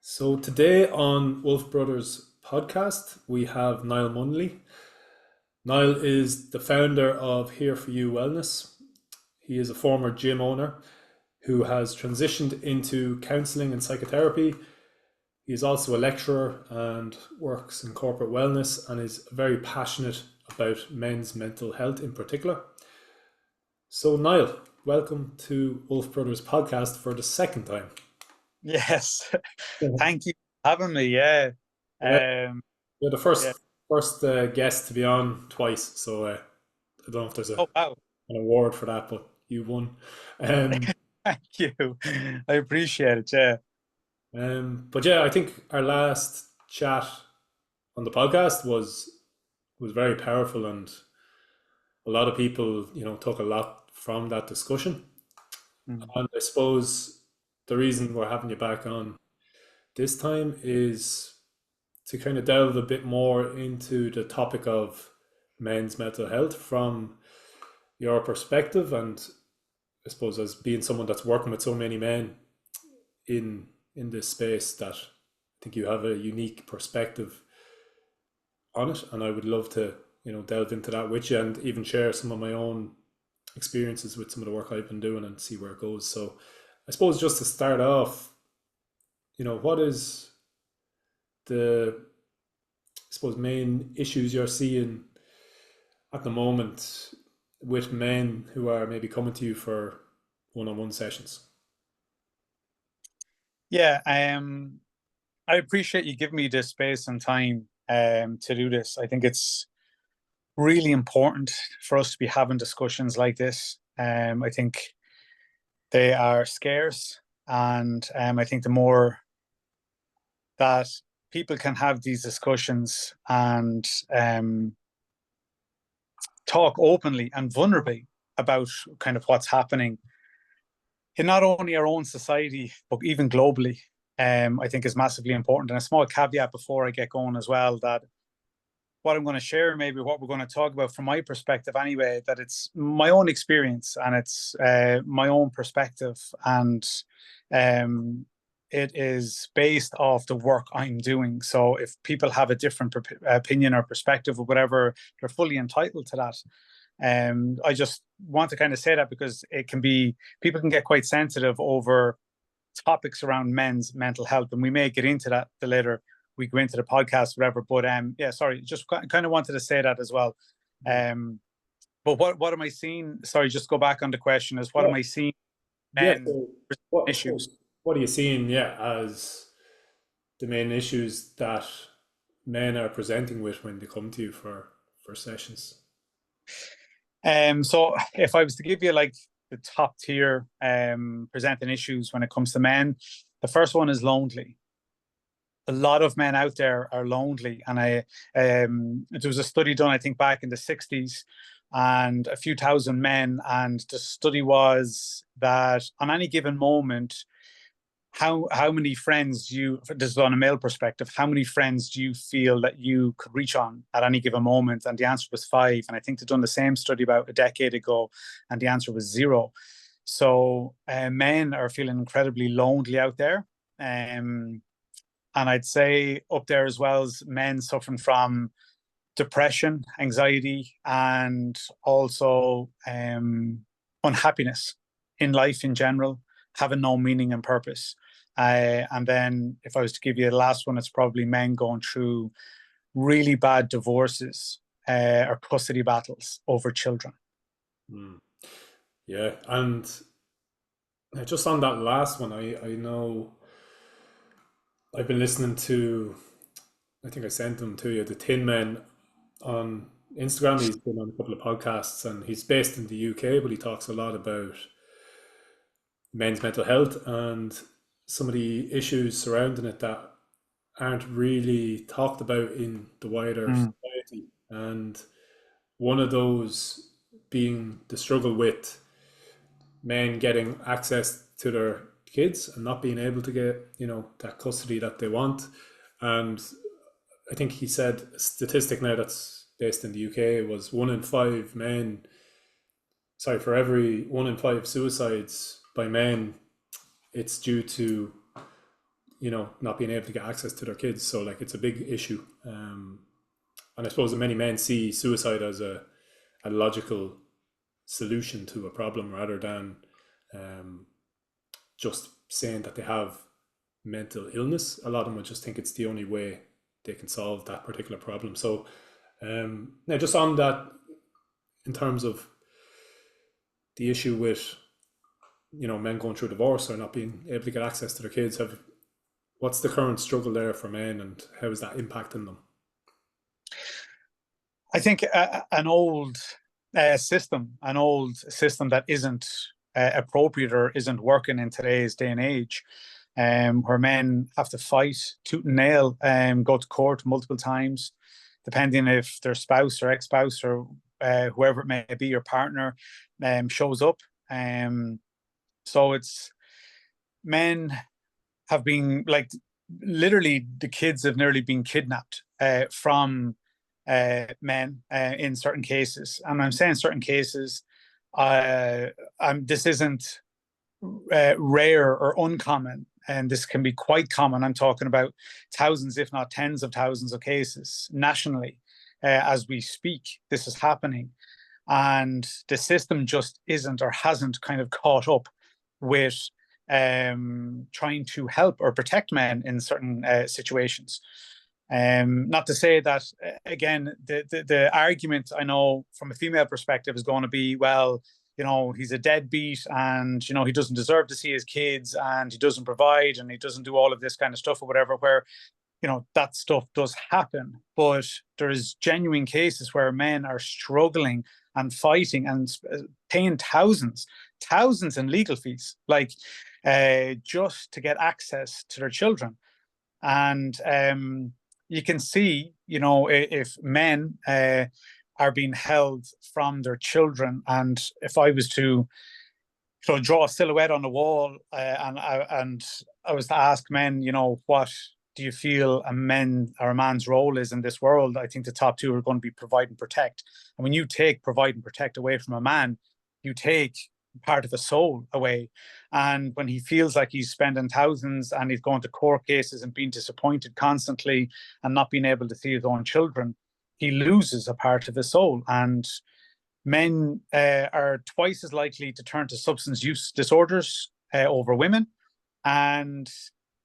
So today on Wolf Brothers podcast, we have Niall Munnelly. Niall is the founder of Here For You Wellness. He is a former gym owner who has transitioned into counselling and psychotherapy. He is also a lecturer and works in corporate wellness and is very passionate about men's mental health in particular. So, Niall, welcome to Wolf Brothers podcast for the second time. Yes, thank you for having me. Yeah, Yeah, um, you're the yeah. first guest to be on twice, so I don't know if there's Oh wow, an award for that, but you won. Um, thank you. I appreciate it. Yeah, but yeah, I think our last chat on the podcast was very powerful, and a lot of people, took a lot from that discussion. Mm. And I suppose the reason we're having you back on this time is to kind of delve a bit more into the topic of men's mental health from your perspective, and I suppose as being someone that's working with so many men in this space, that I think you have a unique perspective on it, and I would love to delve into that with you and even share some of my own experiences with some of the work I've been doing and see where it goes. So I suppose just to start off, what is the, I suppose, main issues you're seeing at the moment with men who are maybe coming to you for one-on-one sessions? yeah. I appreciate you giving me the space and time to do this. I think it's really important for us to be having discussions like this. I think they are scarce, and I think the more that people can have these discussions and talk openly and vulnerably about kind of what's happening in not only our own society, but even globally, I think is massively important. And a small caveat before I get going as well, that what I'm going to share, maybe what we're going to talk about from my perspective anyway, that it's my own experience and it's my own perspective. And um, it is based off the work I'm doing. So if people have a different opinion or perspective or whatever, they're fully entitled to that. I just want to kind of say that because it can be, people can get quite sensitive over topics around men's mental health, and we may get into that the later we go into the podcast, whatever. But yeah, sorry, just kind of wanted to say that as well. Um, but what am I seeing? Sorry, just go back on the question: is what Yeah, am I seeing yeah. men So what, I issues? suppose, what are you seeing, yeah, as the main issues that men are presenting with when they come to you for sessions? So if I was to give you like the top tier presenting issues when it comes to men, the first one is lonely. A lot of men out there are lonely, and there was a study done, I think, back in the 60s, and a few thousand men, and the study was that on any given moment, how many friends do you, this is on a male perspective, how many friends do you feel that you could reach on at any given moment? And the answer was five. And I think they've done the same study about a decade ago, and the answer was zero. So men are feeling incredibly lonely out there. And I'd say up there as well as men suffering from depression, anxiety, and also unhappiness in life in general, having no meaning and purpose. And then, if I was to give you the last one, it's probably men going through really bad divorces or custody battles over children. Mm. Yeah, and just on that last one, I know I've been listening to, I think I sent them to you, the Tin Men on Instagram. He's been on a couple of podcasts, and he's based in the UK, but he talks a lot about men's mental health and some of the issues surrounding it that aren't really talked about in the wider Mm. society. And one of those being the struggle with men getting access to their kids and not being able to get, that custody that they want. And I think he said a statistic now that's based in the UK was one in five men, sorry, for every one in five suicides by men, it's due to not being able to get access to their kids. So like it's a big issue. And I suppose that many men see suicide as a logical solution to a problem rather than um, just saying that they have mental illness. A lot of them would just think it's the only way they can solve that particular problem. So now just on that, in terms of the issue with men going through divorce or not being able to get access to their kids, what's the current struggle there for men, and how is that impacting them? I think an old system that isn't appropriate or isn't working in today's day and age, where men have to fight tooth and nail, go to court multiple times, depending if their spouse or ex-spouse or whoever it may be, your partner, shows up. So it's men have been like literally the kids have nearly been kidnapped from men in certain cases. And I'm saying certain cases, this isn't rare or uncommon, and this can be quite common. I'm talking about thousands, if not tens of thousands of cases nationally as we speak. This is happening. And the system just isn't or hasn't kind of caught up with trying to help or protect men in certain situations. Not to say that, again, the argument I know from a female perspective is going to be, well, he's a deadbeat and, he doesn't deserve to see his kids and he doesn't provide and he doesn't do all of this kind of stuff or whatever, where, that stuff does happen. But there's genuine cases where men are struggling and fighting and paying thousands in legal fees, like just to get access to their children. And you can see, if men are being held from their children, and if I was to draw a silhouette on the wall and I was to ask men, what do you feel a man's role is in this world? I think the top two are going to be provide and protect. And when you take provide and protect away from a man, you take part of the soul away. And when he feels like he's spending thousands and he's going to court cases and being disappointed constantly and not being able to see his own children, he loses a part of his soul. And men are twice as likely to turn to substance use disorders over women. And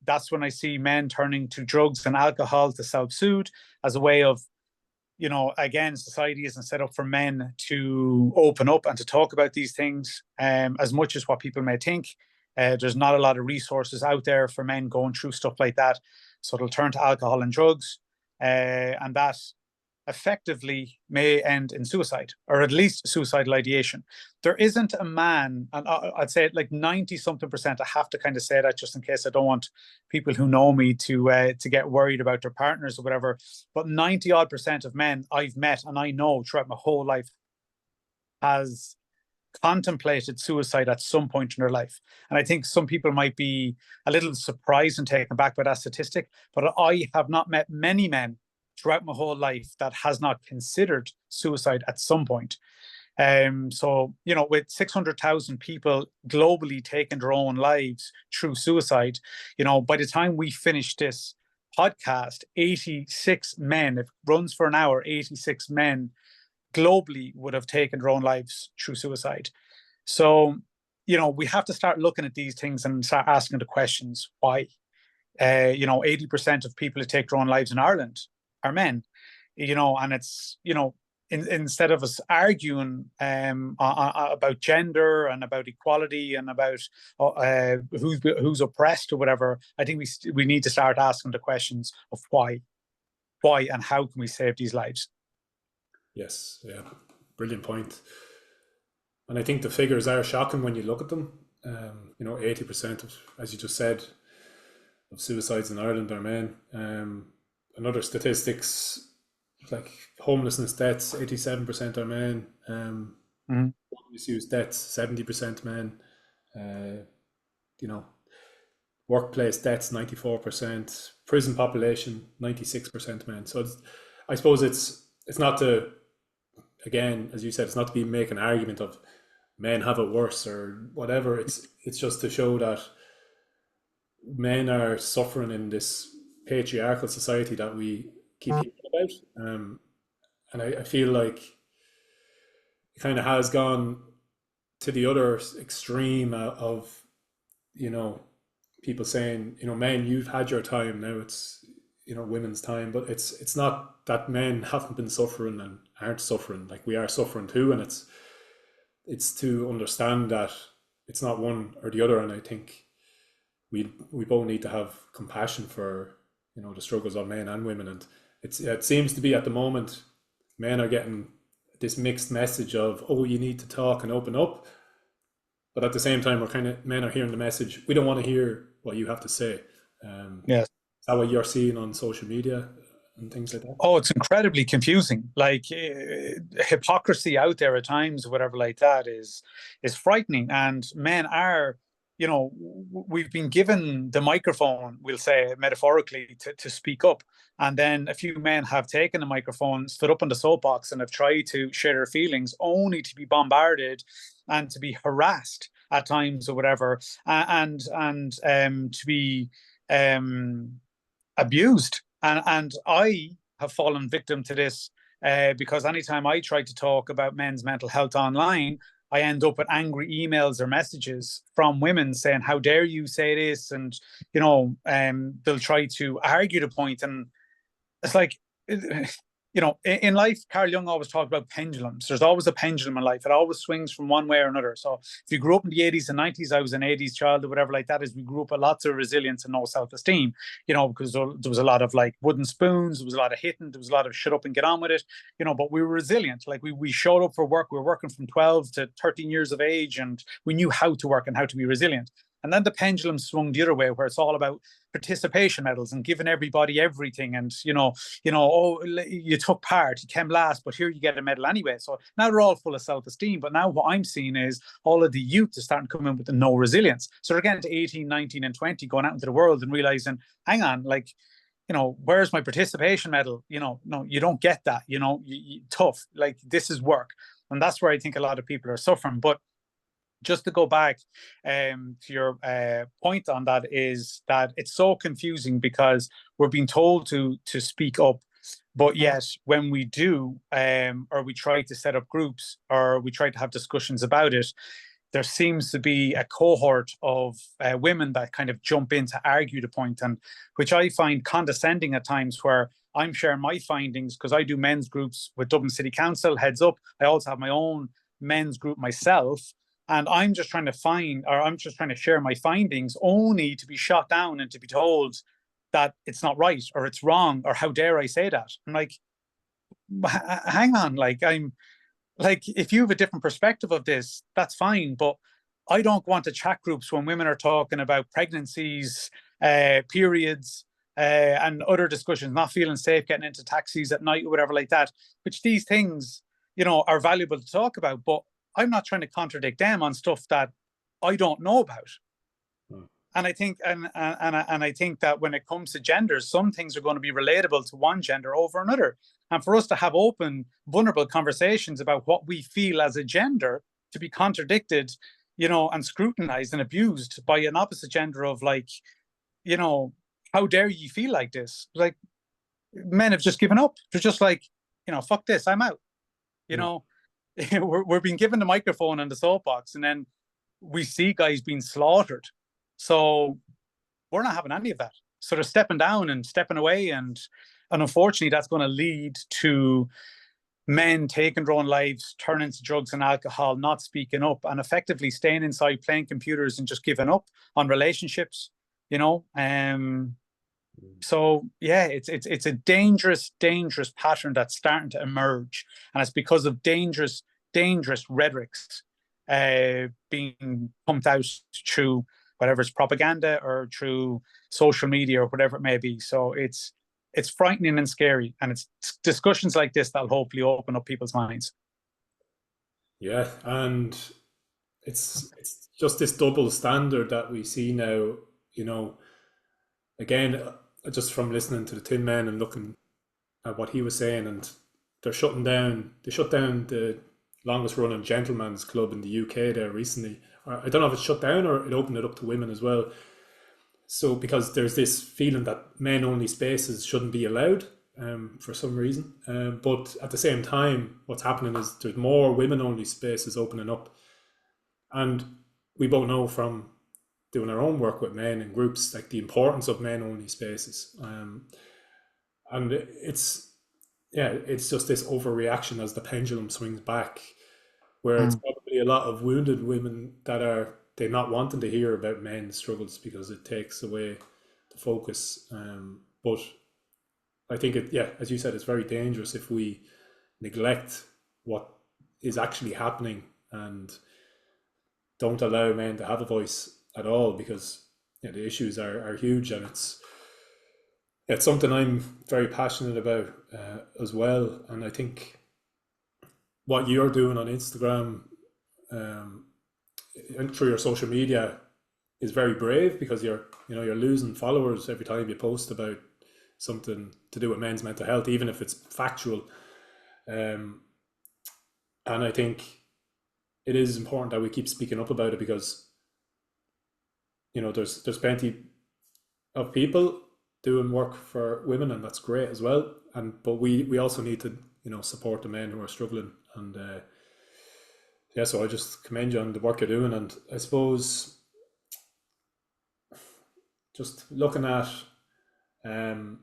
that's when I see men turning to drugs and alcohol to self-soothe as a way of, again, society isn't set up for men to open up and to talk about these things as much as what people may think. There's not a lot of resources out there for men going through stuff like that. So they'll turn to alcohol and drugs, and that effectively may end in suicide, or at least suicidal ideation. There isn't a man, and I'd say like 90-something%, I have to kind of say that just in case I don't want people who know me to get worried about their partners or whatever, but 90-odd% of men I've met and I know throughout my whole life has contemplated suicide at some point in their life. And I think some people might be a little surprised and taken aback by that statistic, but I have not met many men throughout my whole life that has not considered suicide at some point. So, with 600,000 people globally taking their own lives through suicide, by the time we finish this podcast, 86 men, if it runs for an hour, 86 men globally would have taken their own lives through suicide. So, we have to start looking at these things and start asking the questions, why? 80% of people who take their own lives in Ireland are men, and it's, instead of us arguing about gender and about equality and about who's oppressed or whatever, I think we need to start asking the questions of why and how can we save these lives. Yes, yeah, brilliant point. And I think the figures are shocking when you look at them. 80% of, as you just said, of suicides in Ireland are men. Another statistics, like homelessness deaths, 87% are men. Misuse deaths, 70% men. Workplace deaths, 94%. Prison population, 96% men. So I suppose it's not to, again, as you said, it's not to be make an argument of men have it worse or whatever. It's just to show that men are suffering in this patriarchal society that we keep hearing about. And I feel like it kind of has gone to the other extreme of, you know, people saying, you know, men, you've had your time, now it's, you know, women's time. But it's not that men haven't been suffering and aren't suffering. Like, we are suffering too, and it's to understand that it's not one or the other. And I think we both need to have compassion for, you know, the struggles of men and women. And it seems to be at the moment men are getting this mixed message of, oh, you need to talk and open up, but at the same time, we're kind of, men are hearing the message, we don't want to hear what you have to say. Yes. Is that what you're seeing on social media and things like that? Oh, it's incredibly confusing. Like, hypocrisy out there at times, whatever like that, is frightening. And men are, you know, we've been given the microphone, we'll say metaphorically, to speak up. And then a few men have taken the microphone, stood up on the soapbox, and have tried to share their feelings, only to be bombarded and to be harassed at times or whatever, and to be abused. And I have fallen victim to this, because anytime I try to talk about men's mental health online, I end up with angry emails or messages from women saying, "How dare you say this?" And, you know, they'll try to argue the point. And it's like, you know, in life, Carl Jung always talked about pendulums. There's always a pendulum in life. It always swings from one way or another. So if you grew up in the 80s and 90s, I was an 80s child or whatever like that, is we grew up with lots of resilience and no self-esteem, you know, because there was a lot of like wooden spoons, there was a lot of hitting, there was a lot of shut up and get on with it, you know, but we were resilient. Like, we showed up for work. We were working from 12 to 13 years of age, and we knew how to work and how to be resilient. And then the pendulum swung the other way, where it's all about participation medals and giving everybody everything. And, oh, you took part, you came last, but here you get a medal anyway. So now they're all full of self-esteem. But now what I'm seeing is all of the youth are starting to come in with the no resilience. So they're getting to 18, 19, and 20, going out into the world and realizing, hang on, like, you know, where's my participation medal? You know, no, you don't get that. You know, tough. Like, this is work. And that's where I think a lot of people are suffering. But just to go back to your point on that, is that it's so confusing because we're being told to speak up, but yet when we do, or we try to set up groups, or we try to have discussions about it, there seems to be a cohort of women that kind of jump in to argue the point, and which I find condescending at times, where I'm sharing my findings, because I do men's groups with Dublin City Council, heads up. I also have my own men's group myself. And I'm just trying to share my findings, only to be shot down and to be told that it's not right, or it's wrong, or how dare I say that? I'm like, hang on, like, I'm like, if you have a different perspective of this, that's fine. But I don't go into chat groups when women are talking about pregnancies, periods, and other discussions, not feeling safe getting into taxis at night or whatever like that, which these things, you know, are valuable to talk about. But I'm not trying to contradict them on stuff that I don't know about. And I think, and I think that when it comes to genders, some things are going to be relatable to one gender over another. And for us to have open, vulnerable conversations about what we feel as a gender, to be contradicted, you know, and scrutinized and abused by an opposite gender of, like, you know, how dare you feel like this? Like, men have just given up. They're just like, you know, fuck this, I'm out. You know, we're being given the microphone and the soapbox, and then we see guys being slaughtered. So we're not having any of that. So they're stepping down and stepping away, and unfortunately, that's going to lead to men taking their own lives, turning to drugs and alcohol, not speaking up, and effectively staying inside playing computers and just giving up on relationships. You know, so yeah, it's a dangerous pattern that's starting to emerge, and it's because of dangerous rhetorics being pumped out through whatever it's propaganda or through social media or whatever it may be. So it's frightening and scary, and it's discussions like this that'll hopefully open up people's minds. Yeah, and it's just this double standard that we see now. You know, again, just from listening to the Tin Men and looking at what he was saying, and they shut down the longest running gentleman's club in the UK there recently. Or I don't know if it's shut down or it opened it up to women as well. So because there's this feeling that men only spaces shouldn't be allowed for some reason, but at the same time what's happening is there's more women only spaces opening up, and we both know from doing our own work with men in groups like the importance of men only spaces, and it's just this overreaction as the pendulum swings back, where it's Mm. probably a lot of wounded women that are they not wanting to hear about men's struggles because it takes away the focus. But I think as you said, it's very dangerous if we neglect what is actually happening and don't allow men to have a voice at all, because the issues are huge, and it's something I'm very passionate about as well. And I think what you're doing on Instagram um, and through your social media is very brave, because you're losing followers every time you post about something to do with men's mental health, even if it's factual. Um, and I think it is important that we keep speaking up about it, because there's plenty of people doing work for women, and that's great as well. But we also need to support the men who are struggling. And so I just commend you on the work you're doing. And I suppose just looking at um,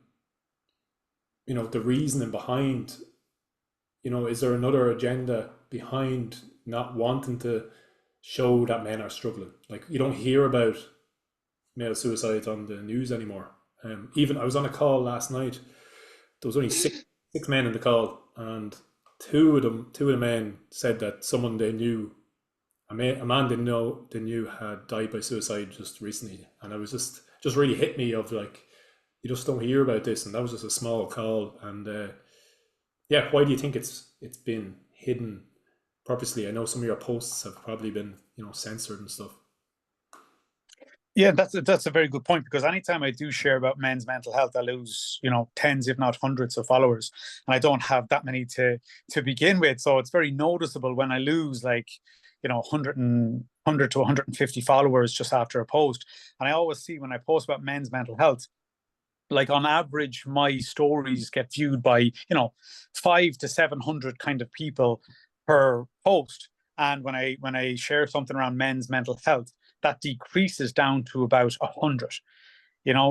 the reasoning behind, is there another agenda behind not wanting to show that men are struggling? Like, you don't hear about male suicides on the news anymore. Even I was on a call last night. There was only six men in the call, and two of the men said that someone they knew, a man they knew had died by suicide just recently. And I was just really hit me of like, you just don't hear about this, and that was just a small call. And why do you think it's been hidden purposely? I know some of your posts have probably been censored and stuff. Yeah, that's a very good point, because anytime I do share about men's mental health, I lose, tens, if not hundreds of followers. And I don't have that many to begin with. So it's very noticeable when I lose 100 to 150 followers just after a post. And I always see when I post about men's mental health, like on average, my stories get viewed by, 500 to 700 kind of people per post. And when I share something around men's mental health, that decreases down to about 100.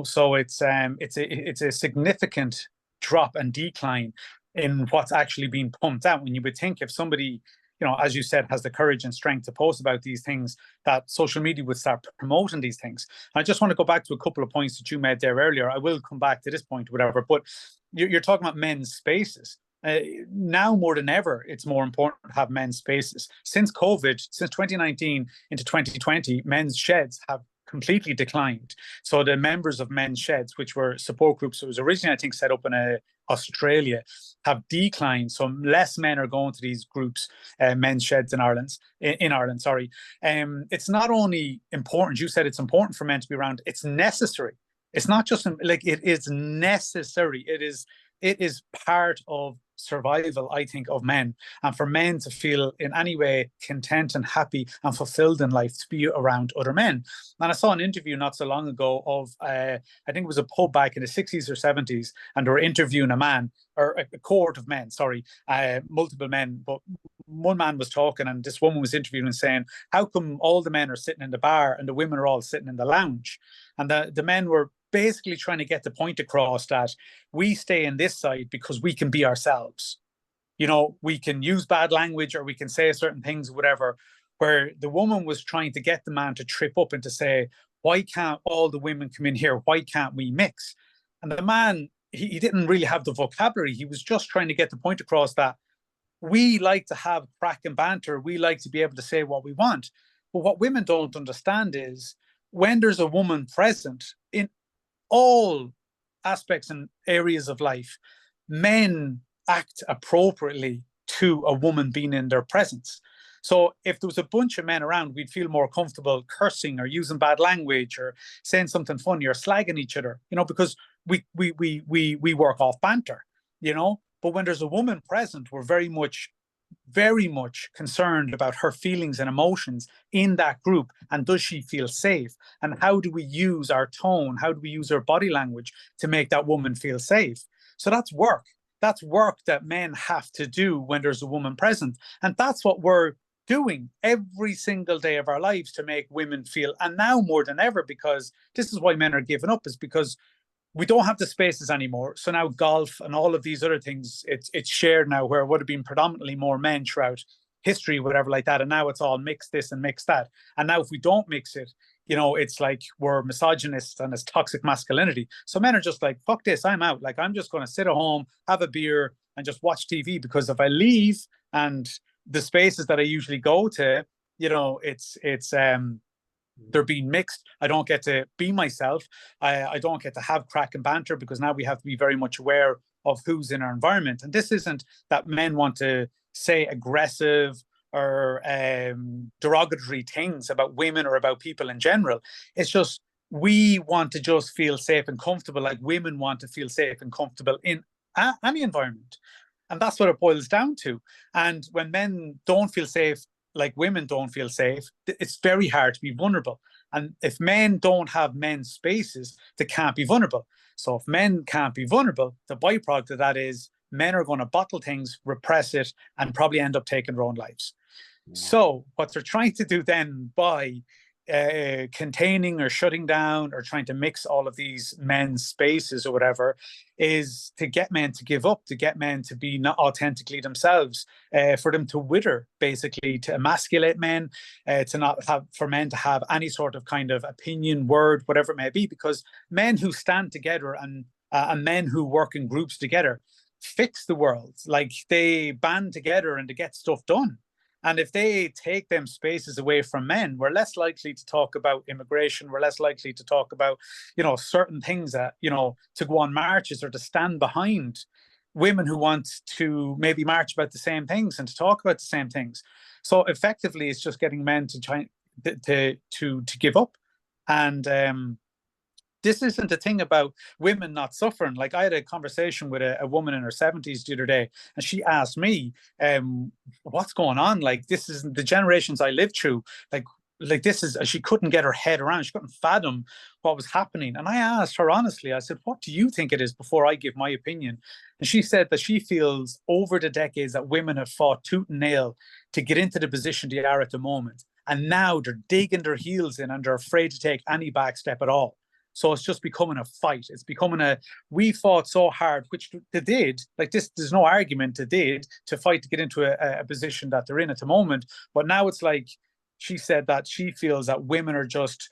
So it's a significant drop and decline in what's actually being pumped out. When you would think if somebody, as you said, has the courage and strength to post about these things, that social media would start promoting these things. And I just want to go back to a couple of points that you made there earlier. I will come back to this point, whatever, but you're talking about men's spaces. Now more than ever, it's more important to have men's spaces. Since COVID, since 2019 into 2020, men's sheds have completely declined. So the members of men's sheds, which were support groups, it was originally, I think, set up in Australia, have declined. So less men are going to these groups, men's sheds in Ireland. Sorry. It's not only important. You said it's important for men to be around. It's necessary. It's not just like, it is necessary. It is part of survival, I think, of men, and for men to feel in any way content and happy and fulfilled in life, to be around other men. And I saw an interview not so long ago of, I think it was a pub back in the 60s or 70s, and they were interviewing a man, or a cohort of men, sorry, multiple men, but one man was talking, and this woman was interviewing and saying, how come all the men are sitting in the bar and the women are all sitting in the lounge? And the men were basically trying to get the point across that we stay in this side because we can be ourselves. We can use bad language, or we can say certain things, whatever, where the woman was trying to get the man to trip up and to say, why can't all the women come in here? Why can't we mix? And the man, he didn't really have the vocabulary. He was just trying to get the point across that we like to have crack and banter. We like to be able to say what we want. But what women don't understand is, when there's a woman present in all aspects and areas of life, men act appropriately to a woman being in their presence. So if there was a bunch of men around, we'd feel more comfortable cursing or using bad language or saying something funny or slagging each other, because we work off banter. But when there's a woman present, we're very much very much concerned about her feelings and emotions in that group, and does she feel safe, and how do we use our tone, how do we use our body language to make that woman feel safe. So that's work that men have to do when there's a woman present, and that's what we're doing every single day of our lives to make women feel. And now more than ever, because this is why men are giving up, is because we don't have the spaces anymore. So now golf and all of these other things, it's shared now, where it would have been predominantly more men throughout history, whatever like that. And now it's all mix this and mix that. And now if we don't mix it, it's like we're misogynists and it's toxic masculinity. So men are just like, fuck this, I'm out. Like, I'm just going to sit at home, have a beer and just watch TV, because if I leave and the spaces that I usually go to, they're being mixed. I don't get to be myself. I don't get to have crack and banter, because now we have to be very much aware of who's in our environment. And this isn't that men want to say aggressive or derogatory things about women or about people in general. It's just we want to just feel safe and comfortable, like women want to feel safe and comfortable in any environment. And that's what it boils down to. And when men don't feel safe, like women don't feel safe, it's very hard to be vulnerable. And if men don't have men's spaces, they can't be vulnerable. So if men can't be vulnerable, the byproduct of that is men are going to bottle things, repress it, and probably end up taking their own lives. So what they're trying to do then by containing or shutting down or trying to mix all of these men's spaces or whatever is to get men to give up, to get men to be not authentically themselves, for them to wither, basically, to emasculate men, to not have, for men to have any sort of kind of opinion, word, whatever it may be, because men who stand together and men who work in groups together fix the world. Like, they band together and they get stuff done. And if they take them spaces away from men, we're less likely to talk about immigration. We're less likely to talk about, certain things that, to go on marches or to stand behind women who want to maybe march about the same things and to talk about the same things. So effectively, it's just getting men to try to give up. And this isn't a thing about women not suffering. Like, I had a conversation with a woman in her 70s the other day, and she asked me, what's going on? Like, this isn't the generations I lived through. Like this is, she couldn't get her head around. She couldn't fathom what was happening. And I asked her honestly, I said, what do you think it is, before I give my opinion? And she said that she feels over the decades that women have fought tooth and nail to get into the position they are at the moment. And now they're digging their heels in and they're afraid to take any back step at all. So it's just becoming a fight. It's becoming we fought so hard, which they did, like this, there's no argument, they did, to fight to get into a position that they're in at the moment. But now it's like, she said that she feels that women are just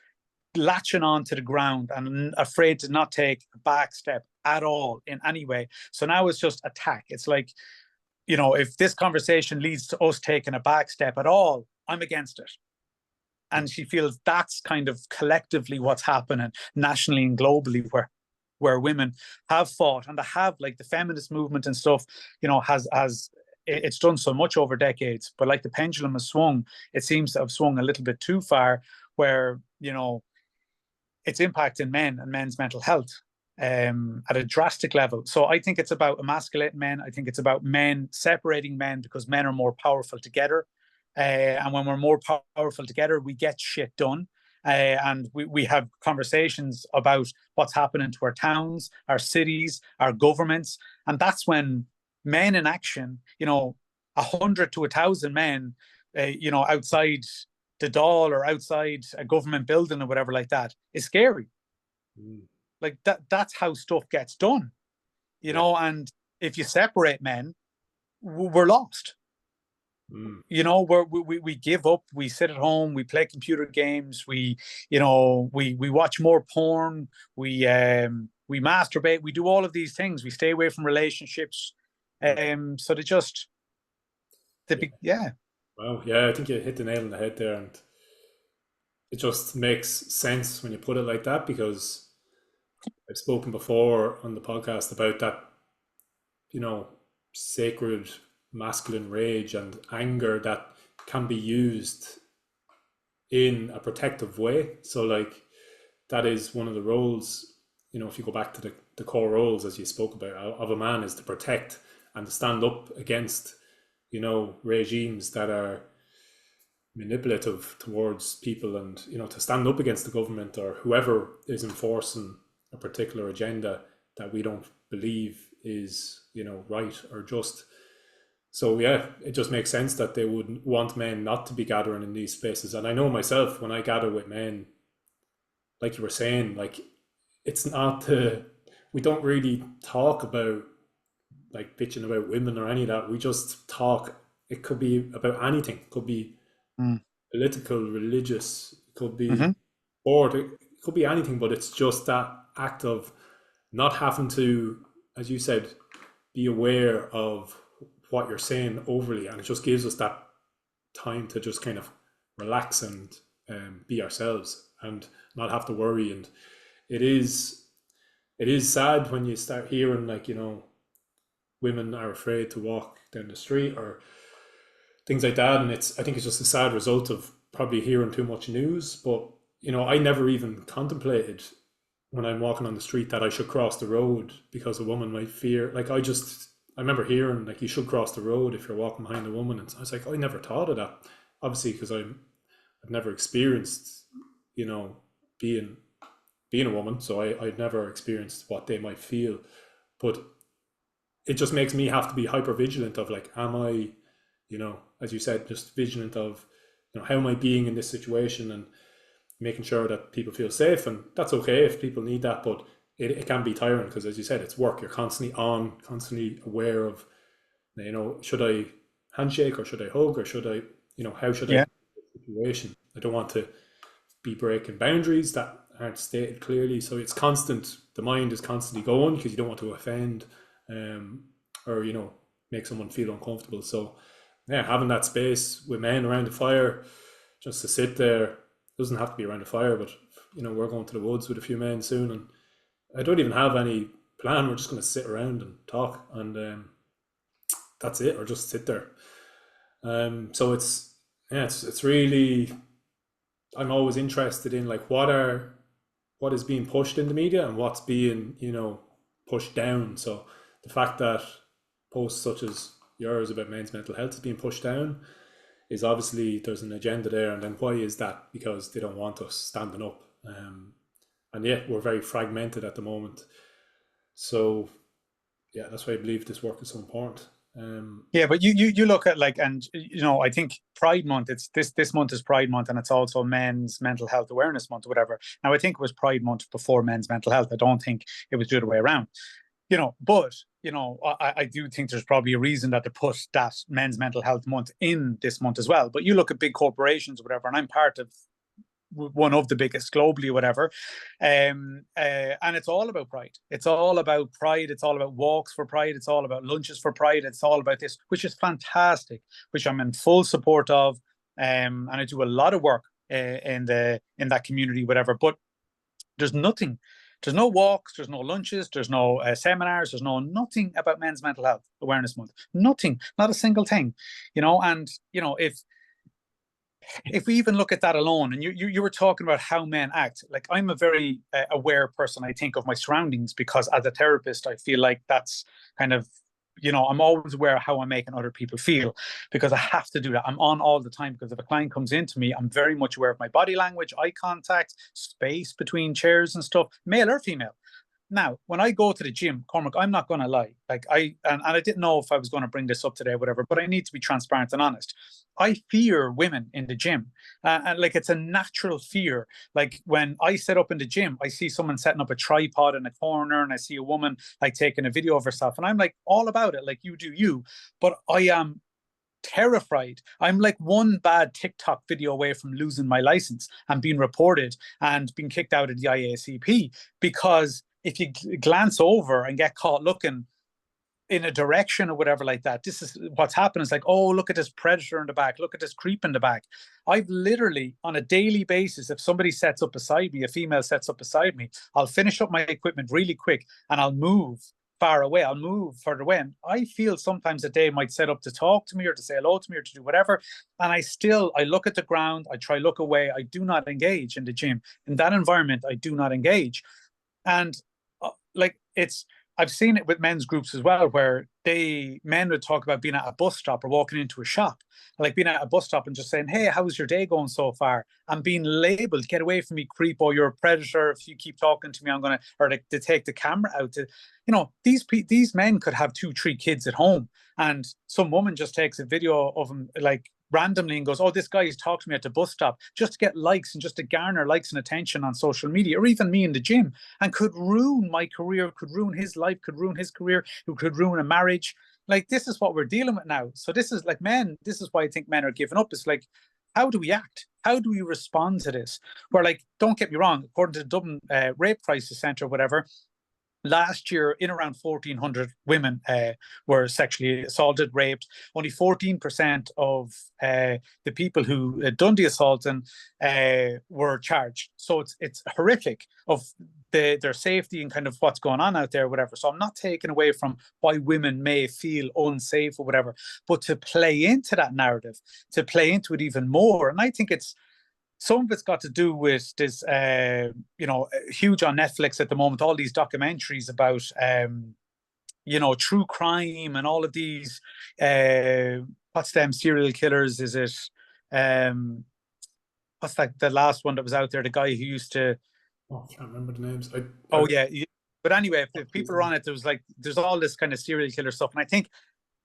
latching on to the ground and afraid to not take a back step at all in any way. So now it's just attack. It's like, if this conversation leads to us taking a back step at all, I'm against it. And she feels that's kind of collectively what's happening nationally and globally, where women have fought, and they have, like, the feminist movement and stuff, has it's done so much over decades, but like the pendulum has swung, it seems to have swung a little bit too far, where it's impacting men and men's mental health at a drastic level. So I think it's about emasculating men. I think it's about men separating men, because men are more powerful together. And when we're more powerful together, we get shit done. And we have conversations about what's happening to our towns, our cities, our governments. And that's when men in action, 100 to 1,000 men, outside the Dáil or outside a government building or whatever like that, is scary. Like that's how stuff gets done, and if you separate men, we're lost. We give up, we sit at home, we play computer games, we watch more porn, we masturbate, we do all of these things, we stay away from relationships, so they just yeah. Wow, yeah, I think you hit the nail on the head there, and it just makes sense when you put it like that, because I've spoken before on the podcast about that, sacred masculine rage and anger that can be used in a protective way. So, like, that is one of the roles, if you go back to the core roles, as you spoke about, of a man, is to protect and to stand up against regimes that are manipulative towards people, and to stand up against the government or whoever is enforcing a particular agenda that we don't believe is right or just. So yeah, it just makes sense that they would want men not to be gathering in these spaces. And I know myself, when I gather with men, like you were saying, like, it's not the we don't really talk about like bitching about women or any of that. We just talk. It could be about anything. It could be Mm. political, religious. It could Hmm. be sport. It could be anything. But it's just that act of not having to, as you said, be aware of what you're saying overly, and it just gives us that time to just kind of relax and be ourselves and not have to worry. And it is it is sad when you start hearing, like, women are afraid to walk down the street or things like that. And I think it's just a sad result of probably hearing too much news. But I never even contemplated when I'm walking on the street that I should cross the road because a woman might fear. Like, I remember hearing, like, you should cross the road if you're walking behind a woman, and I was like, I never thought of that. Obviously, because I've never experienced, you know, being being a woman, so I'd never experienced what they might feel. But it just makes me have to be hyper vigilant of, like, am I, as you said, just vigilant of, how am I being in this situation, and making sure that people feel safe. And that's okay if people need that, but it can be tiring because, as you said, it's work. You're constantly on, constantly aware of, should I handshake or should I hug or should I, how should I Yeah. the situation? I don't want to be breaking boundaries that aren't stated clearly. So it's constant. The mind is constantly going because you don't want to offend, um, or make someone feel uncomfortable. So yeah, having that space with men around the fire, just to sit there. Doesn't have to be around the fire, but we're going to the woods with a few men soon, and I don't even have any plan. We're just going to sit around and talk, and that's it, or just sit there. So it's yeah, it's really, I'm always interested in, like, what is being pushed in the media and what's being pushed down. So the fact that posts such as yours about men's mental health is being pushed down is obviously there's an agenda there. And then why is that? Because they don't want us standing up. And yeah, we're very fragmented at the moment. So yeah, that's why I believe this work is so important. Yeah, but you look at, like, and I think Pride Month. It's this month is Pride Month, and it's also Men's Mental Health Awareness Month, or whatever. Now, I think it was Pride Month before Men's Mental Health. I don't think it was the other way around. But I do think there's probably a reason that they put that Men's Mental Health Month in this month as well. But you look at big corporations or whatever, and I'm part of one of the biggest globally, whatever. And it's all about pride. It's all about pride. It's all about walks for pride. It's all about lunches for pride. It's all about this, which is fantastic, which I'm in full support of. And I do a lot of work in that community, whatever. But there's nothing. There's no walks. There's no lunches. There's no seminars. There's nothing about Men's Mental Health Awareness Month. Nothing. Not a single thing. And if we even look at that alone, and you were talking about how men act, like, I'm a very aware person, I think, of my surroundings, because as a therapist, I feel like that's kind of, I'm always aware of how I'm making other people feel, because I have to do that. I'm on all the time, because if a client comes into me, I'm very much aware of my body language, eye contact, space between chairs and stuff, male or female. Now, when I go to the gym, Cormac, I'm not going to lie. Like, and I didn't know if I was going to bring this up today or whatever, but I need to be transparent and honest. I fear women in the gym. And like, it's a natural fear. Like, when I set up in the gym, I see someone setting up a tripod in a corner, and I see a woman like taking a video of herself. And I'm like, all about it. Like, you do you. But I am terrified. I'm like one bad TikTok video away from losing my license and being reported and being kicked out of the IACP, because if you glance over and get caught looking in a direction or whatever like that, this is what's happened. It's like, oh, look at this predator in the back, look at this creep in the back. I've literally, on a daily basis, if somebody sets up beside me, a female sets up beside me, I'll finish up my equipment really quick and I'll move far away. I'll move further away. And I feel sometimes that they might set up to talk to me or to say hello to me or to do whatever. And I look at the ground, I try look away. I do not engage in the gym. In that environment, I do not engage. And like, it's I've seen it with men's groups as well, where men would talk about being at a bus stop or walking into a shop, like being at a bus stop and just saying, "Hey, how's your day going so far?" And being labeled, "Get away from me, creep! Or you're a predator. If you keep talking to me, I'm gonna," or to take the camera out. These men could have 2, 3 kids at home, and some woman just takes a video of him like randomly and goes, "Oh, this guy is talking to me at the bus stop," just to get likes and just to garner likes and attention on social media, or even me in the gym, and could ruin my career, could ruin his life, could ruin his career, who could ruin a marriage. Like, this is what we're dealing with now. So this is like men, this is why I think men are giving up. It's like, how do we act? How do we respond to this? Where, like, don't get me wrong, according to the Dublin Rape Crisis Centre or whatever, last year, in around 1,400 women were sexually assaulted, raped. Only 14% of the people who had done the assaulting were charged. So it's horrific of their safety and kind of what's going on out there, whatever. So I'm not taking away from why women may feel unsafe or whatever, but to play into that narrative, to play into it even more. And I think some of it's got to do with this, huge on Netflix at the moment, all these documentaries about, true crime and all of these, what's them serial killers? Is it, what's that, the last one that was out there, the guy who used to, Oh, I can't remember the names. yeah. But anyway, if people are on it, there's all this kind of serial killer stuff. And I think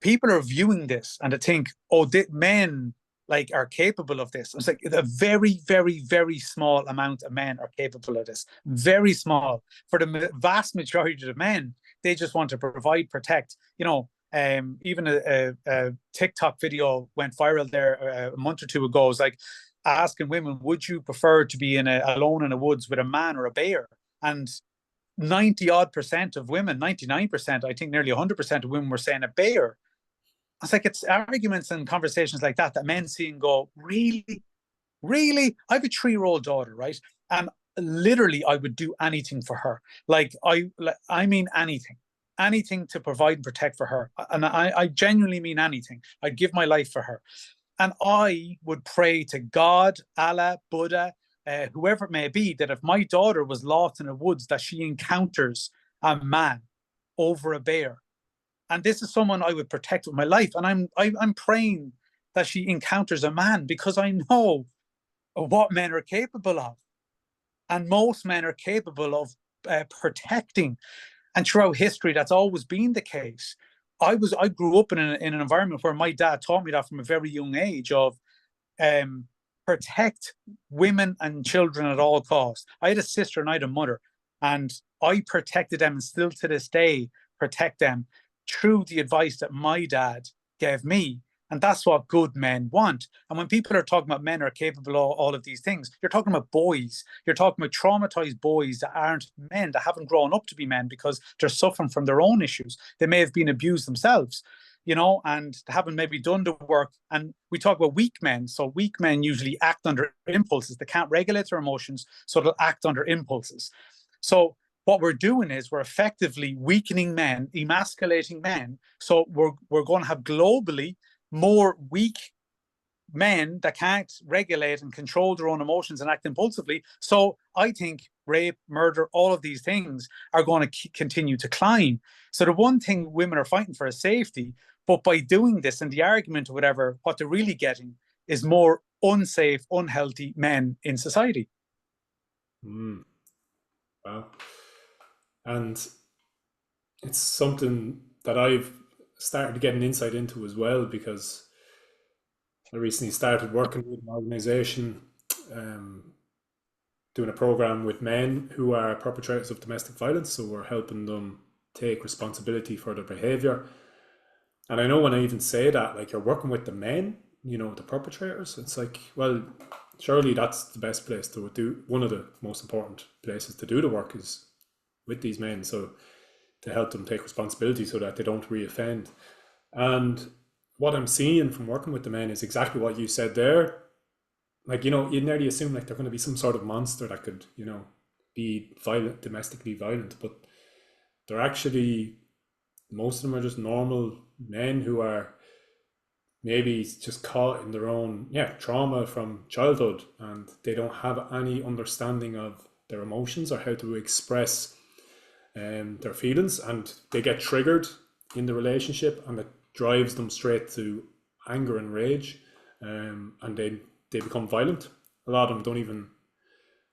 people are viewing this and they think, oh, men like are capable of this. It's like a very, very, very small amount of men are capable of this. Very small. For the vast majority of the men, they just want to provide, protect. Even a TikTok video went viral there a month or two ago. It was like asking women, would you prefer to be alone in the woods with a man or a bear? And 90% of women, 99%, I think nearly 100% of women were saying a bear. It's like, it's arguments and conversations like that men see and go, really? Really? I have a 3-year-old daughter, right? And literally I would do anything for her. Like, I mean anything to provide and protect for her. And I genuinely mean anything. I'd give my life for her. And I would pray to God, Allah, Buddha, whoever it may be, that if my daughter was lost in the woods, that she encounters a man over a bear. And this is someone I would protect with my life. And I'm praying that she encounters a man, because I know what men are capable of. And most men are capable of protecting. And throughout history, that's always been the case. I grew up in an environment where my dad taught me that from a very young age of protect women and children at all costs. I had a sister and I had a mother, and I protected them, and still to this day protect them through the advice that my dad gave me. And that's what good men want. And when people are talking about men are capable of all of these things, you're talking about boys. You're talking about traumatized boys that aren't men, that haven't grown up to be men because they're suffering from their own issues. They may have been abused themselves, and they haven't maybe done the work. And we talk about weak men. So weak men usually act under impulses. They can't regulate their emotions, so they'll act under impulses. So what we're doing is we're effectively weakening men, emasculating men. So we're going to have globally more weak men that can't regulate and control their own emotions and act impulsively. So I think rape, murder, all of these things are going to continue to climb. So the one thing women are fighting for is safety. But by doing this, and the argument or whatever, what they're really getting is more unsafe, unhealthy men in society. Wow. And it's something that I've started to get an insight into as well, because I recently started working with an organization, doing a program with men who are perpetrators of domestic violence. So we're helping them take responsibility for their behavior. And I know when I even say that, like, you're working with the men, the perpetrators, it's like, well, surely that's the best place to do, one of the most important places to do the work is with these men. So to help them take responsibility so that they don't reoffend. And what I'm seeing from working with the men is exactly what you said there. Like, you nearly assume like they're going to be some sort of monster that could, be violent, domestically violent, but they're actually, most of them are just normal men who are maybe just caught in their own trauma from childhood, and they don't have any understanding of their emotions or how to express their feelings, and they get triggered in the relationship, and it drives them straight to anger and rage, and they become violent. A lot of them don't even,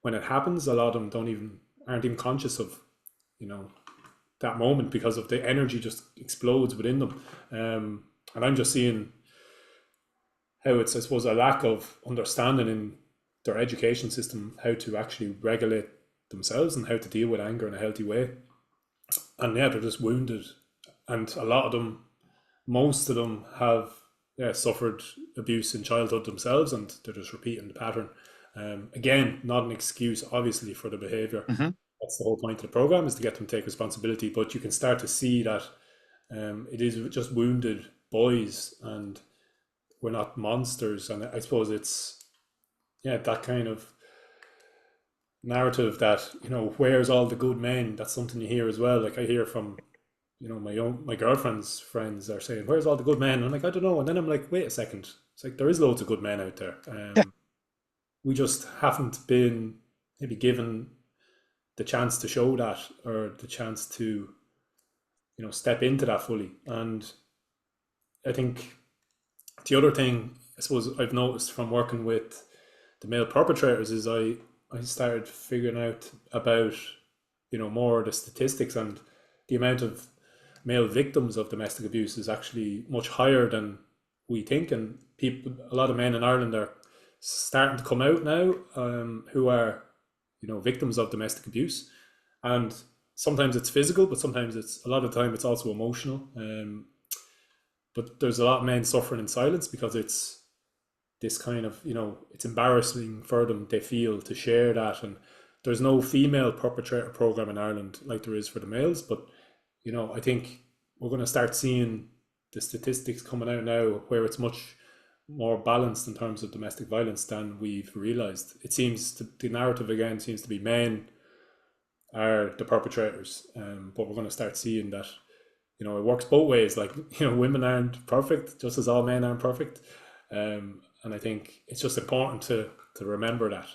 when it happens, a lot of them don't even, aren't even conscious of, you know, that moment, because of the energy just explodes within them. And I'm just seeing how it's, I suppose, a lack of understanding in their education system how to actually regulate themselves and how to deal with anger in a healthy way. And yeah, they're just wounded, and a lot of them, most of them have, yeah, suffered abuse in childhood themselves, and they're just repeating the pattern. Again, not an excuse, obviously, for the behavior. Mm-hmm. That's the whole point of the program, is to get them to take responsibility. But you can start to see that it is just wounded boys, and we're not monsters. And I suppose it's, yeah, that kind of narrative that, you know, where's all the good men? That's something you hear as well. Like I hear from, you know, my girlfriend's friends are saying, "Where's all the good men?" And I'm like, I don't know. And then I'm like, wait a second. It's like there is loads of good men out there. Yeah. We just haven't been maybe given the chance to show that, or the chance to, you know, step into that fully. And I think the other thing, I suppose, I've noticed from working with the male perpetrators is I started figuring out about, you know, more of the statistics, and the amount of male victims of domestic abuse is actually much higher than we think. And people, a lot of men in Ireland are starting to come out now, who are, you know, victims of domestic abuse. And sometimes it's physical, but sometimes it's, a lot of the time, it's also emotional. But there's a lot of men suffering in silence, because it's this kind of, you know, it's embarrassing for them, they feel, to share that. And there's no female perpetrator program in Ireland like there is for the males. But, you know, I think we're going to start seeing the statistics coming out now, where it's much more balanced in terms of domestic violence than we've realized. It seems to, the narrative again seems to be men are the perpetrators, but we're going to start seeing that, you know, it works both ways. Like, you know, women aren't perfect, just as all men aren't perfect. And I think it's just important to remember that.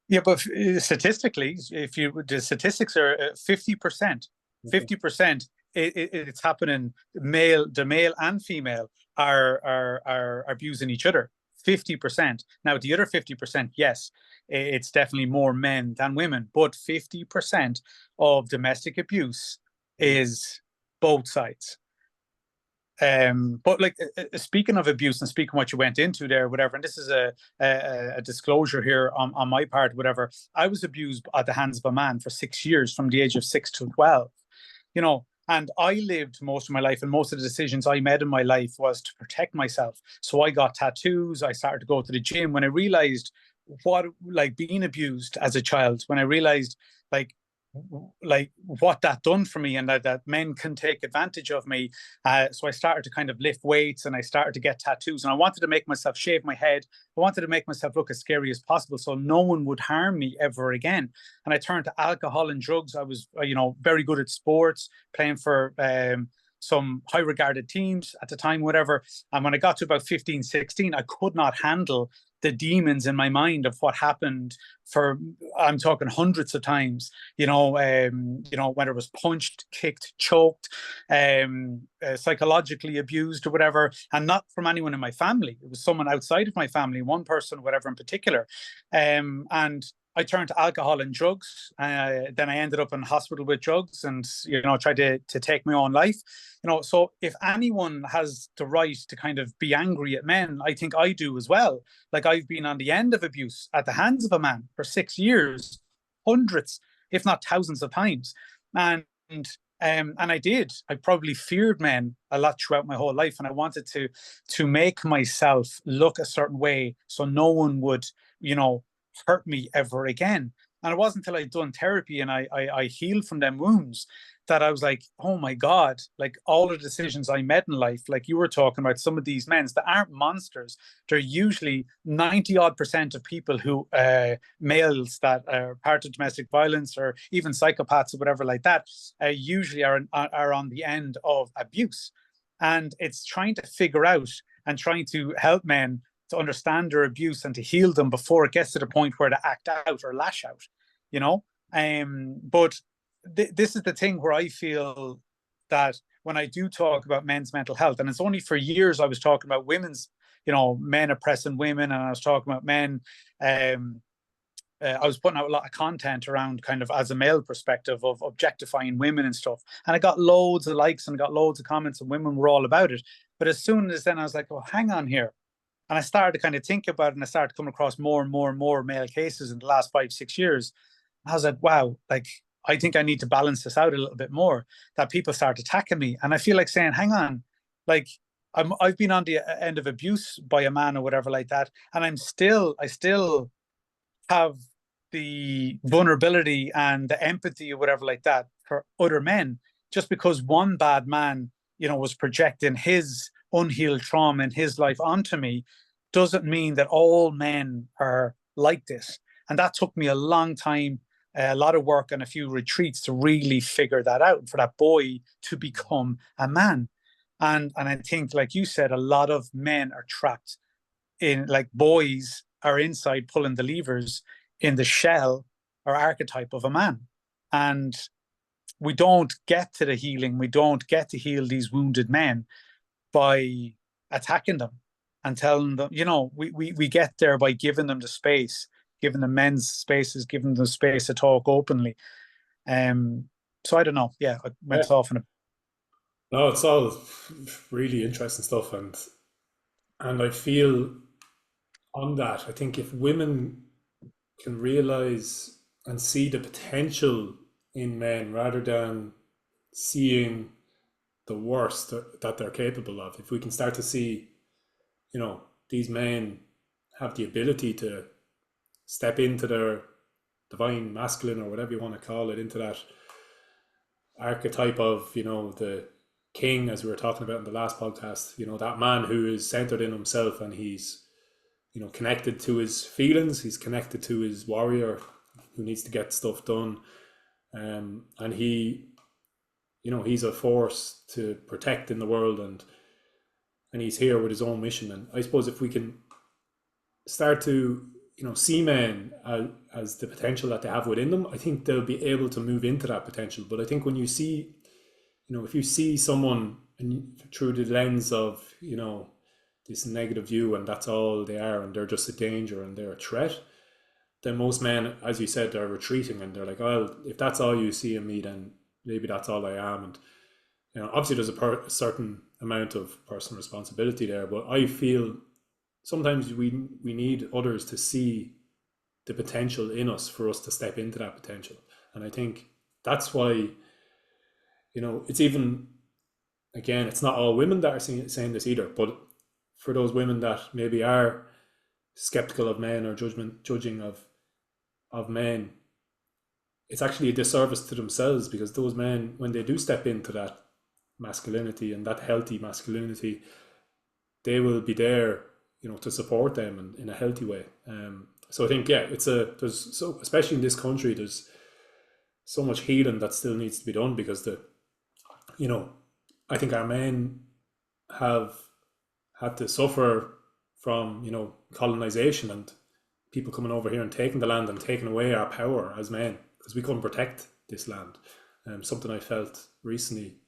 Yeah, but statistically, if you, the statistics are 50%, 50%. It's happening. The male and female are abusing each other. 50%. Now, the other 50%, yes, it's definitely more men than women, but 50% of domestic abuse is both sides. But like, speaking of abuse and speaking what you went into there, whatever, and this is a disclosure here on my part, whatever, I was abused at the hands of a man for 6 years, from the age of 6 to 12, you know, and I lived most of my life, and most of the decisions I made in my life was to protect myself. So I got tattoos, I started to go to the gym. When I realized what, like, being abused as a child, when I realized like what that done for me, and that men can take advantage of me, so I started to kind of lift weights, and I started to get tattoos, and I wanted to make myself shave my head. I wanted to make myself look as scary as possible, so no one would harm me ever again. And I turned to alcohol and drugs. I was, you know, very good at sports, playing for some high regarded teams at the time, whatever. And when I got to about 15, 16, I could not handle the demons in my mind of what happened for, I'm talking hundreds of times, you know, whether it was punched, kicked, choked, psychologically abused or whatever, and not from anyone in my family. It was someone outside of my family, one person, whatever in particular. And I turned to alcohol and drugs. Then I ended up in hospital with drugs, and, you know, tried to take my own life. You know, so if anyone has the right to kind of be angry at men, I think I do as well. Like, I've been on the end of abuse at the hands of a man for 6 years, hundreds, if not thousands of times. And I did. I probably feared men a lot throughout my whole life, and I wanted to make myself look a certain way so no one would, you know, hurt me ever again. And it wasn't until I'd done therapy and I healed from them wounds that I was like, oh my God, like, all the decisions I made in life, like you were talking about, some of these men that aren't monsters, they're usually 90% of people who, males that are part of domestic violence, or even psychopaths or whatever like that, usually are on the end of abuse. And it's trying to figure out and trying to help men to understand their abuse and to heal them before it gets to the point where they act out or lash out, you know. But this is the thing where I feel that when I do talk about men's mental health, and it's only for years I was talking about women's, men oppressing women, and I was talking about men. I was putting out a lot of content around kind of as a male perspective of objectifying women and stuff. And I got loads of likes and got loads of comments, and women were all about it. But as soon as then I was like, oh, hang on here. And I started to kind of think about it, and I started coming across more and more and more male cases in the last 5, 6 years. I was like, wow, like, I think I need to balance this out a little bit more, that people start attacking me. And I feel like saying, hang on, like, I've been on the end of abuse by a man or whatever like that. And I still have the vulnerability and the empathy or whatever like that for other men. Just because one bad man, was projecting his unhealed trauma in his life onto me, doesn't mean that all men are like this. And that took me a long time, a lot of work and a few retreats to really figure that out, and for that boy to become a man. And I think, like you said, a lot of men are trapped in, like, boys are inside pulling the levers in the shell or archetype of a man. And we don't get to the healing, we don't get to heal these wounded men by attacking them and telling them, we get there by giving them the space, giving the men's spaces, giving them space to talk openly. So I don't know. Yeah, I went Yeah. off on a. No, it's all really interesting stuff, and I feel on that, I think if women can realize and see the potential in men rather than seeing the worst that they're capable of, if we can start to see, these men have the ability to step into their divine masculine, or whatever you want to call it, into that archetype of, the king, as we were talking about in the last podcast, that man who is centered in himself, and he's, connected to his feelings, he's connected to his warrior who needs to get stuff done. And he's a force to protect in the world, and he's here with his own mission. And I suppose if we can start to, see men as the potential that they have within them, I think they'll be able to move into that potential. But I think when you see, if you see someone and through the lens of, this negative view, and that's all they are, and they're just a danger and they're a threat, then most men, as you said, they're retreating, and they're like, well, if that's all you see in me, then maybe that's all I am. And obviously there's a certain amount of personal responsibility there, but I feel sometimes we need others to see the potential in us for us to step into that potential. And I think that's why, it's even, again, it's not all women that are saying this either, but for those women that maybe are skeptical of men or judging of men, it's actually a disservice to themselves, because those men, when they do step into that masculinity and that healthy masculinity, they will be there, to support them in a healthy way. So I think, yeah, there's so, especially in this country, there's so much healing that still needs to be done, because I think our men have had to suffer from, colonization and people coming over here and taking the land and taking away our power as men, because we couldn't protect this land. Something I felt recently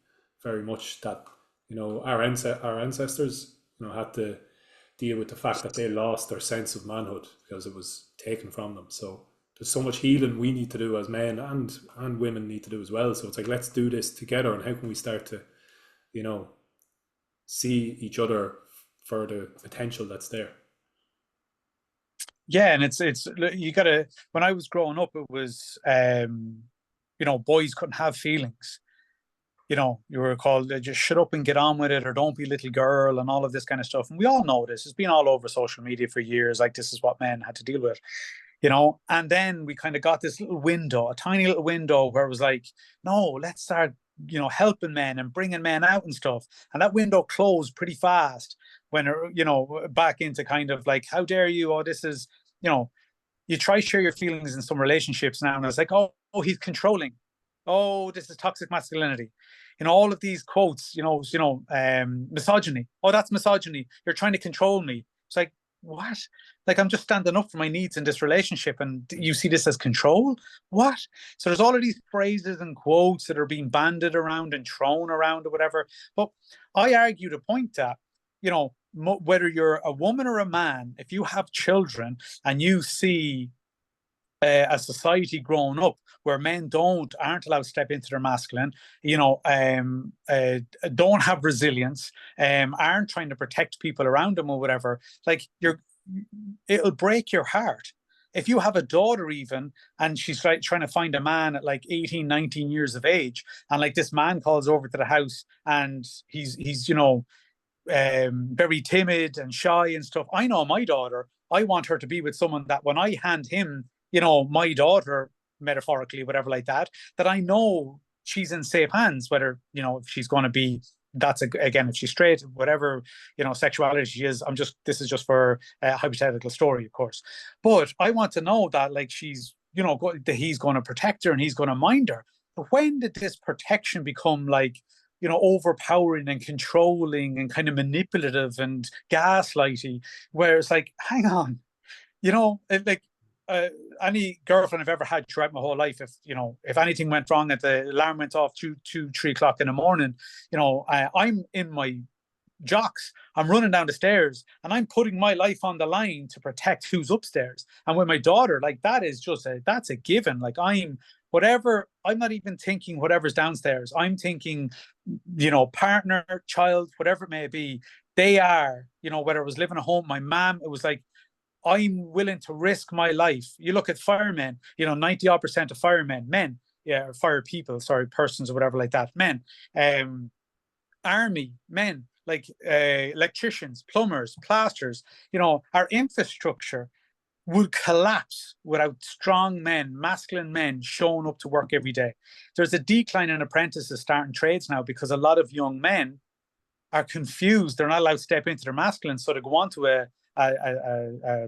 very much, that our ancestors had to deal with the fact that they lost their sense of manhood because it was taken from them. So there's so much healing we need to do as men, and women need to do as well. So it's like, let's do this together, and how can we start to see each other for the potential that's there. Yeah, and it's you gotta. When I was growing up, it was boys couldn't have feelings. You were called just shut up and get on with it, or don't be a little girl, and all of this kind of stuff. And we all know this. It's been all over social media for years. Like, this is what men had to deal with. And then we kind of got this little window, a tiny little window, where it was like, no, let's start, helping men and bringing men out and stuff. And that window closed pretty fast when, back into kind of like, how dare you? Oh, this is, you try to share your feelings in some relationships now, and it's like, oh, he's controlling. Oh, this is toxic masculinity. All of these quotes, misogyny. Oh, that's misogyny. You're trying to control me. It's like, what? Like, I'm just standing up for my needs in this relationship, and you see this as control? What? So there's all of these phrases and quotes that are being banded around and thrown around or whatever. But I argue the point that, you know, whether you're a woman or a man, if you have children and you see a society growing up where men aren't allowed to step into their masculine, don't have resilience, aren't trying to protect people around them or whatever, like it'll break your heart. If you have a daughter even, and she's like trying to find a man at like 18, 19 years of age, and like this man calls over to the house and he's very timid and shy and stuff. I know my daughter, I want her to be with someone that when I hand him, my daughter, metaphorically, whatever like that, that I know she's in safe hands, whether, if she's going to be, again, if she's straight, whatever, sexuality she is, this is just for a hypothetical story, of course. But I want to know that, like, she's, that he's going to protect her and he's going to mind her. But when did this protection become like, overpowering and controlling and kind of manipulative and gaslighty, where it's like, hang on, any girlfriend I've ever had throughout my whole life, if anything went wrong and the alarm went off 3 o'clock in the morning, I'm in my jocks, I'm running down the stairs and I'm putting my life on the line to protect who's upstairs. And with my daughter, like, that is that's a given. Like, I'm not even thinking whatever's downstairs. I'm thinking, partner, child, whatever it may be, they are, whether I was living at home, my mom, it was like, I'm willing to risk my life. You look at firemen, 90% of firemen, men, fire people, persons or whatever like that, men. Army, men, like electricians, plumbers, plasters, our infrastructure would collapse without strong men, masculine men showing up to work every day. There's a decline in apprentices starting trades now because a lot of young men are confused. They're not allowed to step into their masculine, so they go on to a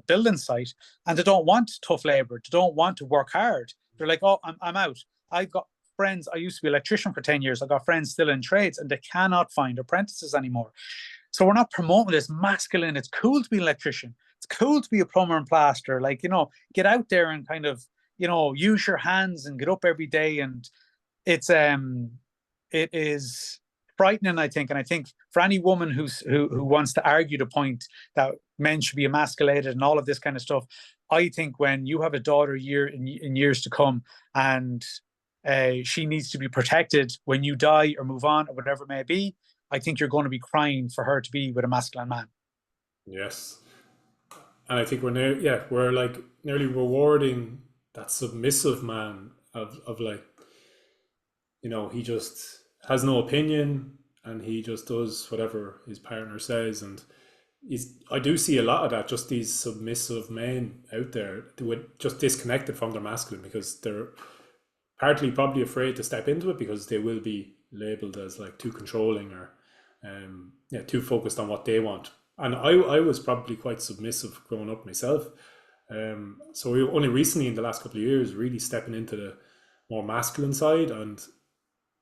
building site and they don't want tough labor. They don't want to work hard. They're like, oh, I'm out. I've got friends. I used to be an electrician for 10 years. I got friends still in trades and they cannot find apprentices anymore. So we're not promoting this masculine. It's cool to be an electrician. It's cool to be a plumber and plaster. Like, get out there and kind of, use your hands and get up every day. And it is frightening, I think. And I think for any woman who wants to argue the point that men should be emasculated and all of this kind of stuff, I think when you have a daughter in years to come and she needs to be protected when you die or move on or whatever it may be, I think you're going to be crying for her to be with a masculine man. Yes. And I think we're like nearly rewarding that submissive man of like, he just has no opinion and he just does whatever his partner says. And I do see a lot of that, just these submissive men out there who would just disconnected from their masculine because they're partly probably afraid to step into it because they will be labeled as like too controlling or too focused on what they want. And I was probably quite submissive growing up myself. So we only recently in the last couple of years really stepping into the more masculine side and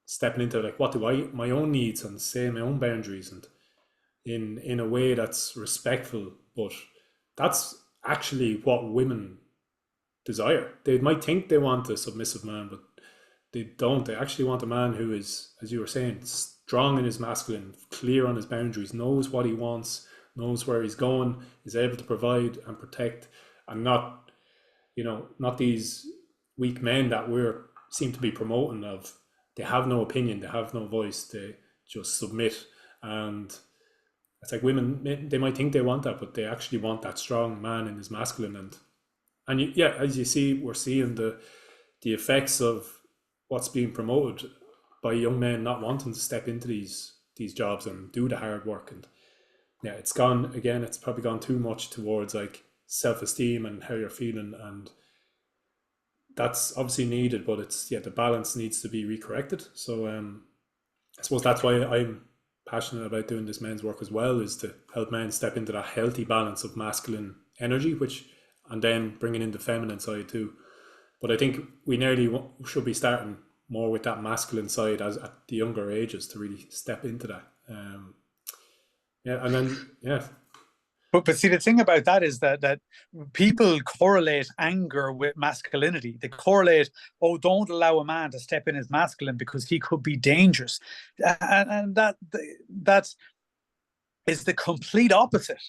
stepping into like what do my own needs and say my own boundaries and in a way that's respectful. But that's actually what women desire. They might think they want a submissive man, but they don't. They actually want a man who is, as you were saying, strong in his masculine, clear on his boundaries, knows what he wants, knows where he's going, is able to provide and protect, and not these weak men that seem to be promoting of. They have no opinion, they have no voice, they just submit. And it's like women, they might think they want that, but they actually want that strong man in his masculine. And as you see, we're seeing the effects of what's being promoted by young men not wanting to step into these jobs and do the hard work. And it's probably gone too much towards like self-esteem and how you're feeling, and that's obviously needed, but the balance needs to be recorrected. So I suppose that's why I'm passionate about doing this men's work as well, is to help men step into that healthy balance of masculine energy, and then bringing in the feminine side too. But I think we nearly should be starting more with that masculine side at the younger ages to really step into that. But see, the thing about that is that people correlate anger with masculinity. They correlate, oh, don't allow a man to step in as masculine because he could be dangerous, and that is the complete opposite.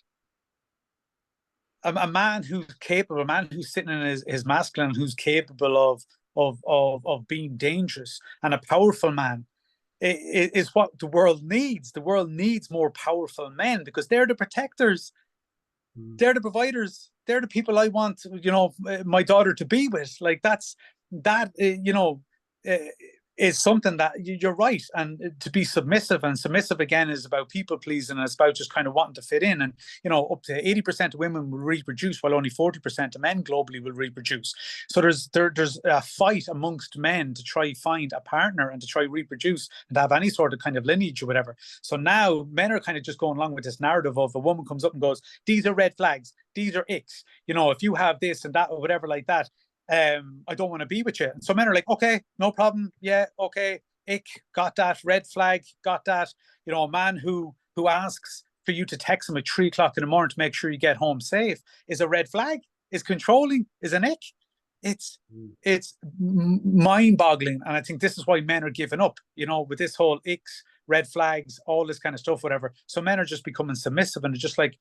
A man who's capable, a man who's sitting in his masculine, who's capable of being dangerous and a powerful man, is what the world needs. The world needs more powerful men because they're the protectors. They're the providers. They're the people I want, my daughter to be with. Like that is something that you're right. And to be submissive, and submissive again is about people pleasing, and it's about just kind of wanting to fit in. And up to 80% of women will reproduce, while only 40% of men globally will reproduce. So there's a fight amongst men to try find a partner and to try reproduce and to have any sort of kind of lineage or whatever. So now men are kind of just going along with this narrative of a woman comes up and goes, these are red flags, these are icks. If you have this and that or whatever like that, I don't want to be with you. And so men are like, okay, no problem. Yeah, okay. Ick, got that. Red flag, got that. A man who asks for you to text him at 3 o'clock in the morning to make sure you get home safe is a red flag, is controlling, is an ick. It's mind-boggling. And I think this is why men are giving up, with this whole icks, red flags, all this kind of stuff, whatever. So men are just becoming submissive, and they're just like,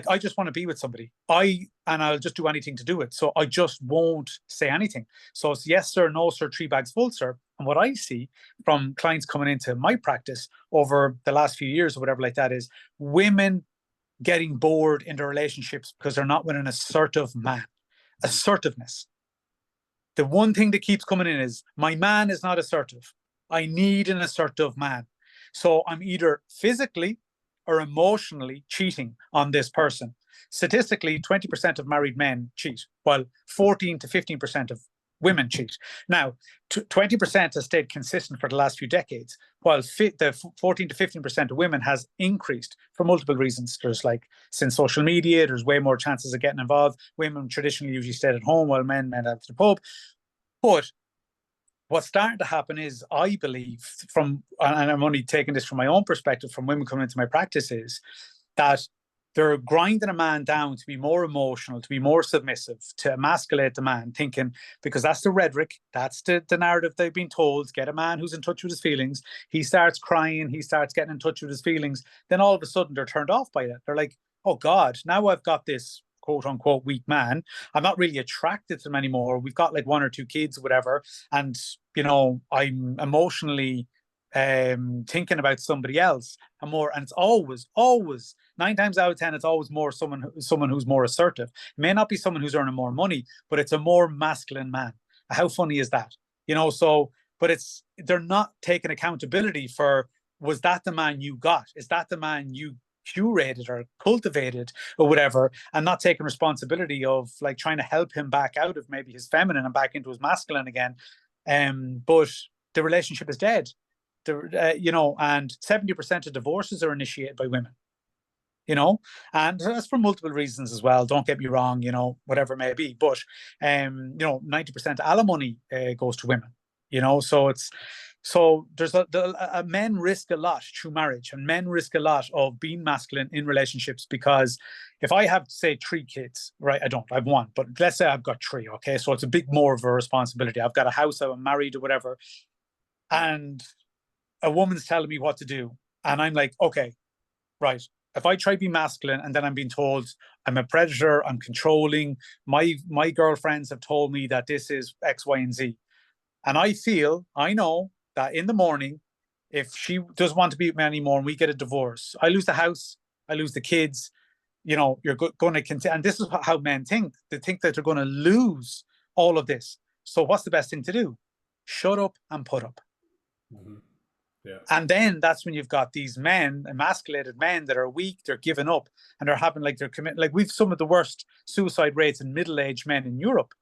I just want to be with somebody. I'll just do anything to do it. So I just won't say anything. So it's yes, sir, no, sir, 3 bags full, sir. And what I see from clients coming into my practice over the last few years or whatever like that is women getting bored in their relationships because they're not with an assertive man. Assertiveness. The one thing that keeps coming in is, my man is not assertive. I need an assertive man. So I'm either physically or emotionally cheating on this person. Statistically, 20% of married men cheat, while 14 to 15% of women cheat. Now, 20% has stayed consistent for the last few decades, while the 14 to 15% of women has increased for multiple reasons. There's since social media, there's way more chances of getting involved. Women traditionally usually stayed at home while men went out to the pub. But what's starting to happen is, I believe, and I'm only taking this from my own perspective, from women coming into my practice, is that they're grinding a man down to be more emotional, to be more submissive, to emasculate the man, thinking, because that's the rhetoric, that's the narrative they've been told, get a man who's in touch with his feelings. He starts crying, he starts getting in touch with his feelings. Then all of a sudden they're turned off by it. They're like, oh God, now I've got this quote unquote weak man. I'm not really attracted to him anymore. We've got 1 or 2 kids or whatever. And, I'm emotionally thinking about somebody else and more. And it's always 9 times out of 10, it's always more someone who's more assertive. It may not be someone who's earning more money, but it's a more masculine man. How funny is that? But they're not taking accountability for, was that the man you got? Is that the man you curated or cultivated or whatever, and not taking responsibility of trying to help him back out of maybe his feminine and back into his masculine again. But the relationship is dead. And 70% of divorces are initiated by women. And that's for multiple reasons as well. Don't get me wrong, whatever it may be. But 90% alimony goes to women. So there's men risk a lot through marriage, and men risk a lot of being masculine in relationships, because if I have, say, 3 kids, right? I have 1, but let's say I've got 3, okay? So it's a bit more of a responsibility. I've got a house, I'm married or whatever, and a woman's telling me what to do. And I'm like, okay, right. If I try to be masculine and then I'm being told I'm a predator, I'm controlling, my girlfriends have told me that this is X, Y, and Z. And I know that in the morning, if she doesn't want to be with me anymore and we get a divorce, I lose the house, I lose the kids, you're going to continue. And this is how men think. They think that they're going to lose all of this. So what's the best thing to do? Shut up and put up. Mm-hmm. Yeah. And then that's when you've got these men, emasculated men, that are weak, they're giving up, and they're having they're committing. We've some of the worst suicide rates in middle-aged men in Europe.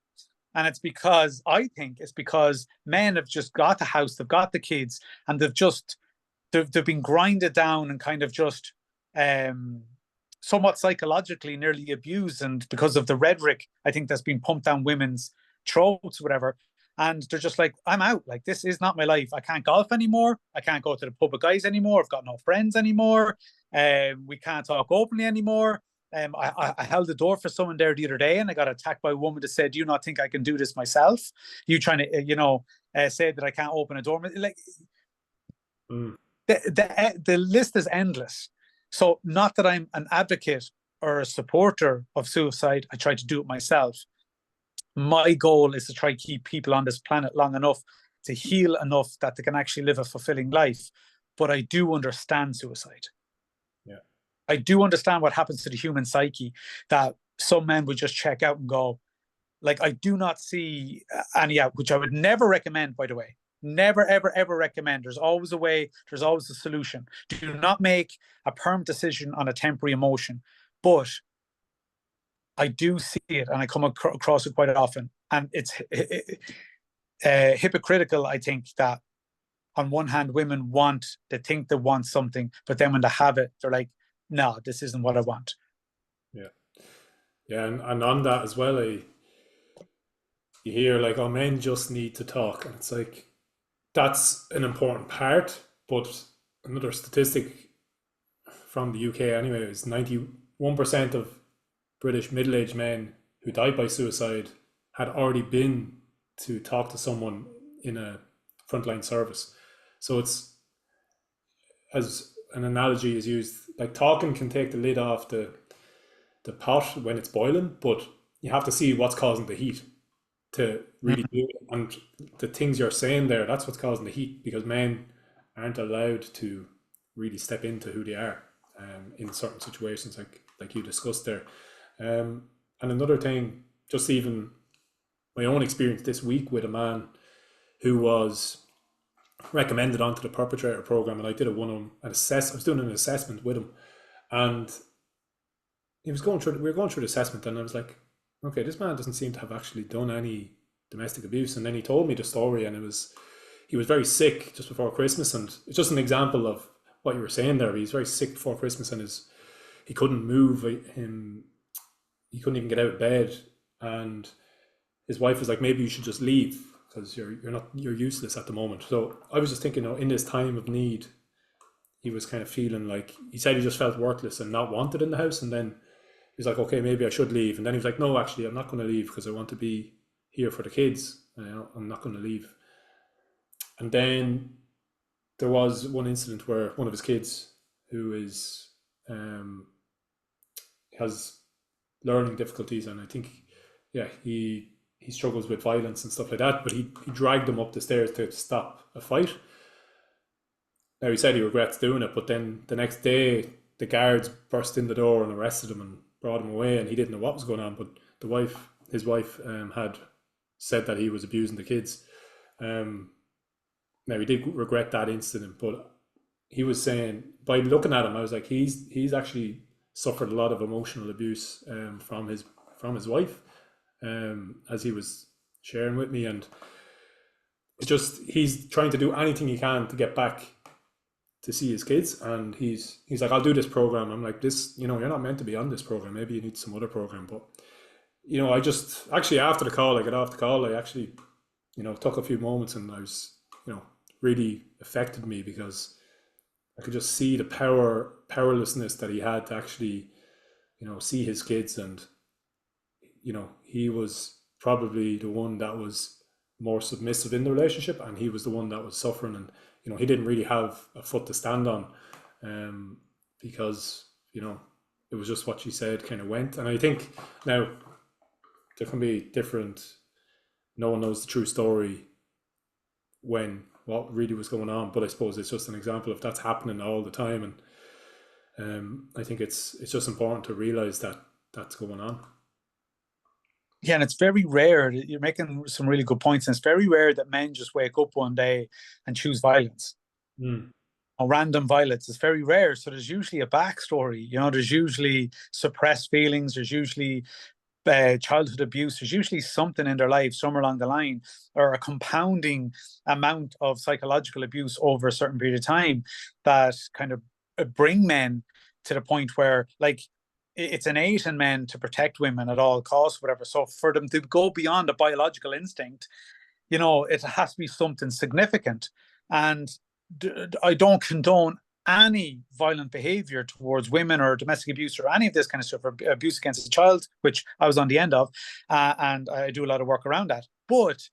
And it's because, I think it's because men have just got the house, they've got the kids, and they've been grinded down and kind of just somewhat psychologically nearly abused, and because of the rhetoric, I think, that's been pumped down women's throats, whatever. And they're just like, I'm out. This is not my life. I can't golf anymore. I can't go to the pub with guys anymore. I've got no friends anymore. We can't talk openly anymore. I held the door for someone there the other day, and I got attacked by a woman that said, "Do you not think I can do this myself? You trying to, say that I can't open a door?" Like, the list is endless. So, not that I'm an advocate or a supporter of suicide. I try to do it myself. My goal is to try to keep people on this planet long enough to heal enough that they can actually live a fulfilling life. But I do understand suicide. Yeah. I do understand what happens to the human psyche, that some men would just check out and go. Like, I do not see any out, which I would never recommend, by the way. Never, ever, ever recommend. There's always a way. There's always a solution. Do not make a permanent decision on a temporary emotion. But I do see it, and I come across it quite often. And it's hypocritical, I think, that on one hand, women they think they want something, but then when they have it, they're like, no, this isn't what I want. Yeah. Yeah. And on that as well, you hear like, oh, men just need to talk. And it's like, that's an important part. But another statistic from the UK anyway is 91% of British middle-aged men who died by suicide had already been to talk to someone in a frontline service. So it's, as an analogy is used, like talking can take the lid off the pot when it's boiling, but you have to see what's causing the heat to really do it. And the things you're saying there, that's what's causing the heat, because men aren't allowed to really step into who they are in certain situations, like you discussed there. And another thing, just even my own experience this week with a man who was recommended onto the perpetrator program, and I did I was doing an assessment with him, and we were going through the assessment, and I was like, okay, this man doesn't seem to have actually done any domestic abuse. And then he told me the story, and he was very sick just before Christmas, and it's just an example of what you were saying there. He was very sick before Christmas, and he couldn't move. He couldn't even get out of bed, and his wife was like, maybe you should just leave because you're useless at the moment. So I was just thinking, in this time of need, he was kind of feeling like, he said he just felt worthless and not wanted in the house, and then he's like, okay, maybe I should leave. And then he was like, no, actually, I'm not going to leave because I want to be here for the kids. I'm not going to leave. And then there was one incident where one of his kids, who has learning difficulties, and I think, he struggles with violence and stuff like that, but he dragged him up the stairs to stop a fight. Now, he said he regrets doing it, but then the next day, the guards burst in the door and arrested him and brought him away, and he didn't know what was going on. But his wife had said that he was abusing the kids. Now, he did regret that incident, but he was saying, by looking at him, I was like, he's actually suffered a lot of emotional abuse from his wife, as he was sharing with me. And it's just, he's trying to do anything he can to get back to see his kids, and he's like, I'll do this program. I'm like, this, you're not meant to be on this program. Maybe you need some other program. But I just actually, after the call, I got off the call, I actually took a few moments, and I was really affected me, because I could just see the powerlessness that he had to actually see his kids. And he was probably the one that was more submissive in the relationship, and he was the one that was suffering. And he didn't really have a foot to stand on, because it was just what she said kind of went. And I think now there can be different, no one knows the true story what really was going on, but I suppose it's just an example of that's happening all the time. And I think it's just important to realize that that's going on. Yeah, and it's very rare. You're making some really good points, and it's very rare that men just wake up one day and choose violence. Or random violence. It's very rare. So there's usually a backstory. There's usually suppressed feelings. There's usually childhood abuse. There's usually something in their life somewhere along the line, or a compounding amount of psychological abuse over a certain period of time, that kind of bring men to the point where, like, it's innate in men to protect women at all costs, whatever. So for them to go beyond a biological instinct, it has to be something significant. And I don't condone any violent behavior towards women or domestic abuse or any of this kind of stuff, or abuse against a child, which I was on the end of, and I do a lot of work around that. But,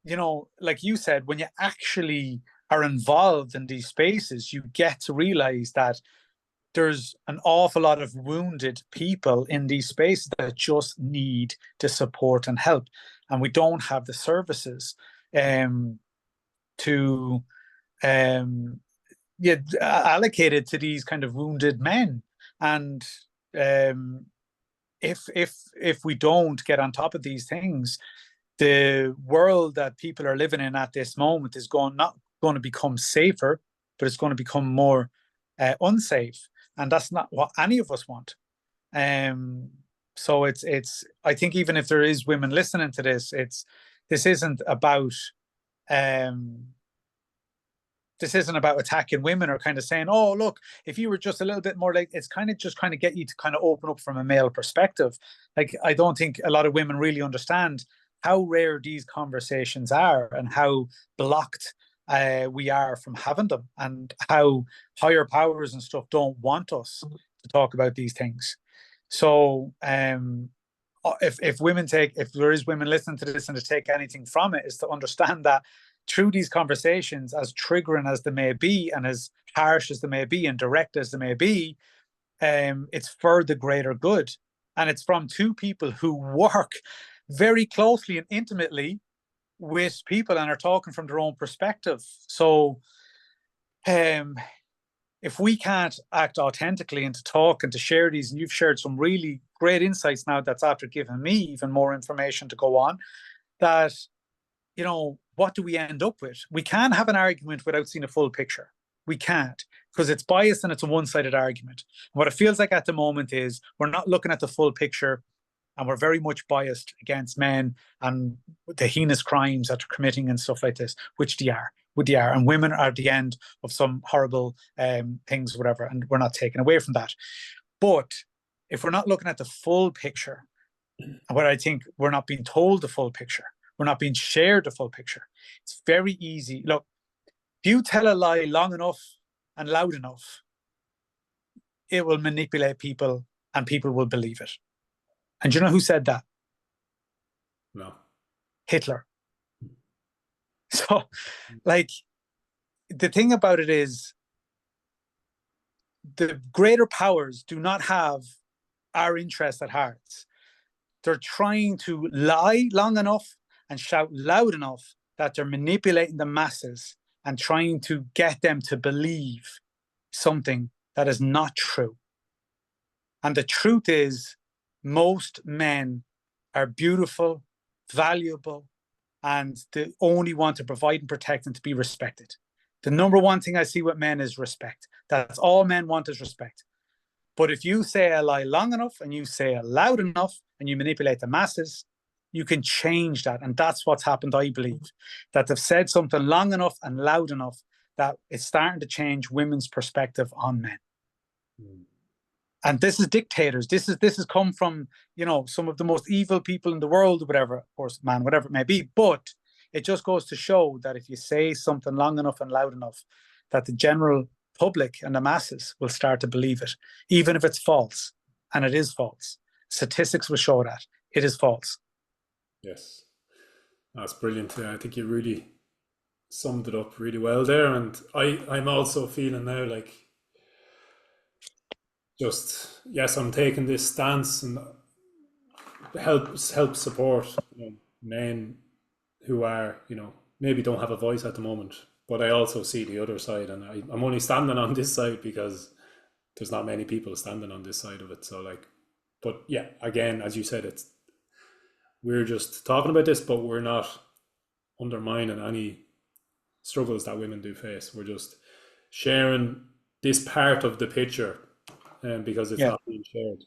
you know, like you said, when you actually are involved in these spaces, you get to realize that there's an awful lot of wounded people in these spaces that just need the support and help. And we don't have the services to allocated to these kind of wounded men. And if we don't get on top of these things, the world that people are living in at this moment is not going to become safer, but it's going to become more unsafe, and that's not what any of us want. So it's I think even if there is women listening to this, this isn't about attacking women or kind of saying, oh, look, if you were just a little bit more like, it's kind of just kind of get you to kind of open up from a male perspective. Like, I don't think a lot of women really understand how rare these conversations are and how blocked we are from having them, and how higher powers and stuff don't want us to talk about these things. So if there is women listening to this and to take anything from it, is to understand that through these conversations, as triggering as they may be and as harsh as they may be and direct as they may be, it's for the greater good. And it's from two people who work very closely and intimately with people and are talking from their own perspective. So if we can't act authentically and to talk and to share these, and you've shared some really great insights now, that's after giving me even more information to go on, that, you know, what do we end up with? We can't have an argument without seeing a full picture. We can't, because it's biased and it's a one-sided argument. And what it feels like at the moment is we're not looking at the full picture, and we're very much biased against men and the heinous crimes that they're committing and stuff like this, which they are. And women are at the end of some horrible things, whatever, and we're not taken away from that. But if we're not looking at the full picture, what I think we're not being told the full picture, we're not being shared the full picture. It's very easy. Look, if you tell a lie long enough and loud enough, it will manipulate people and people will believe it. And do you know who said that? No. Hitler. So, like, the thing about it is, the greater powers do not have our interests at heart. They're trying to lie long enough and shout loud enough that they're manipulating the masses and trying to get them to believe something that is not true. And the truth is, most men are beautiful, valuable, and they only want to provide and protect and to be respected. The number one thing I see with men is respect. That's all men want, is respect. But if you say a lie long enough and you say it loud enough and you manipulate the masses, you can change that. And that's what's happened, I believe, that they've said something long enough and loud enough that it's starting to change women's perspective on men. And this is dictators. This has come from, you know, some of the most evil people in the world, or whatever, of course, man, whatever it may be. But it just goes to show that if you say something long enough and loud enough, that the general public and the masses will start to believe it, even if it's false. And it is false. Statistics will show that it is false. Yes, that's brilliant. I think you really summed it up really well there. And I'm also feeling now like, just, yes, I'm taking this stance and help support, you know, men who are, you know, maybe don't have a voice at the moment, but I also see the other side, and I'm only standing on this side because there's not many people standing on this side of it. So like, but yeah, again, as you said, we're just talking about this, but we're not undermining any struggles that women do face. We're just sharing this part of the picture, because it's not being shared.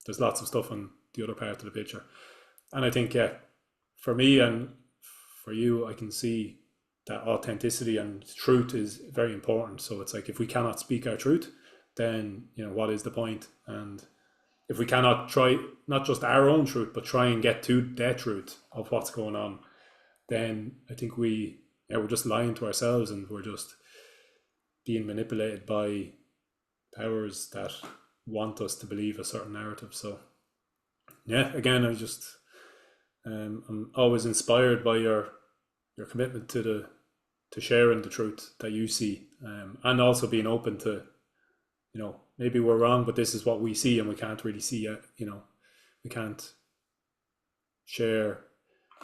There's lots of stuff on the other part of the picture. And I think, yeah, for me and for you, I can see that authenticity and truth is very important. So it's like, if we cannot speak our truth, then, you know, what is the point? And if we cannot try, not just our own truth, but try and get to the truth of what's going on, then I think we're just lying to ourselves, and we're just being manipulated by powers that want us to believe a certain narrative. So yeah, again, I'm always inspired by your commitment to sharing the truth that you see, and also being open to, maybe we're wrong, but this is what we see, and we can't really see it. We can't share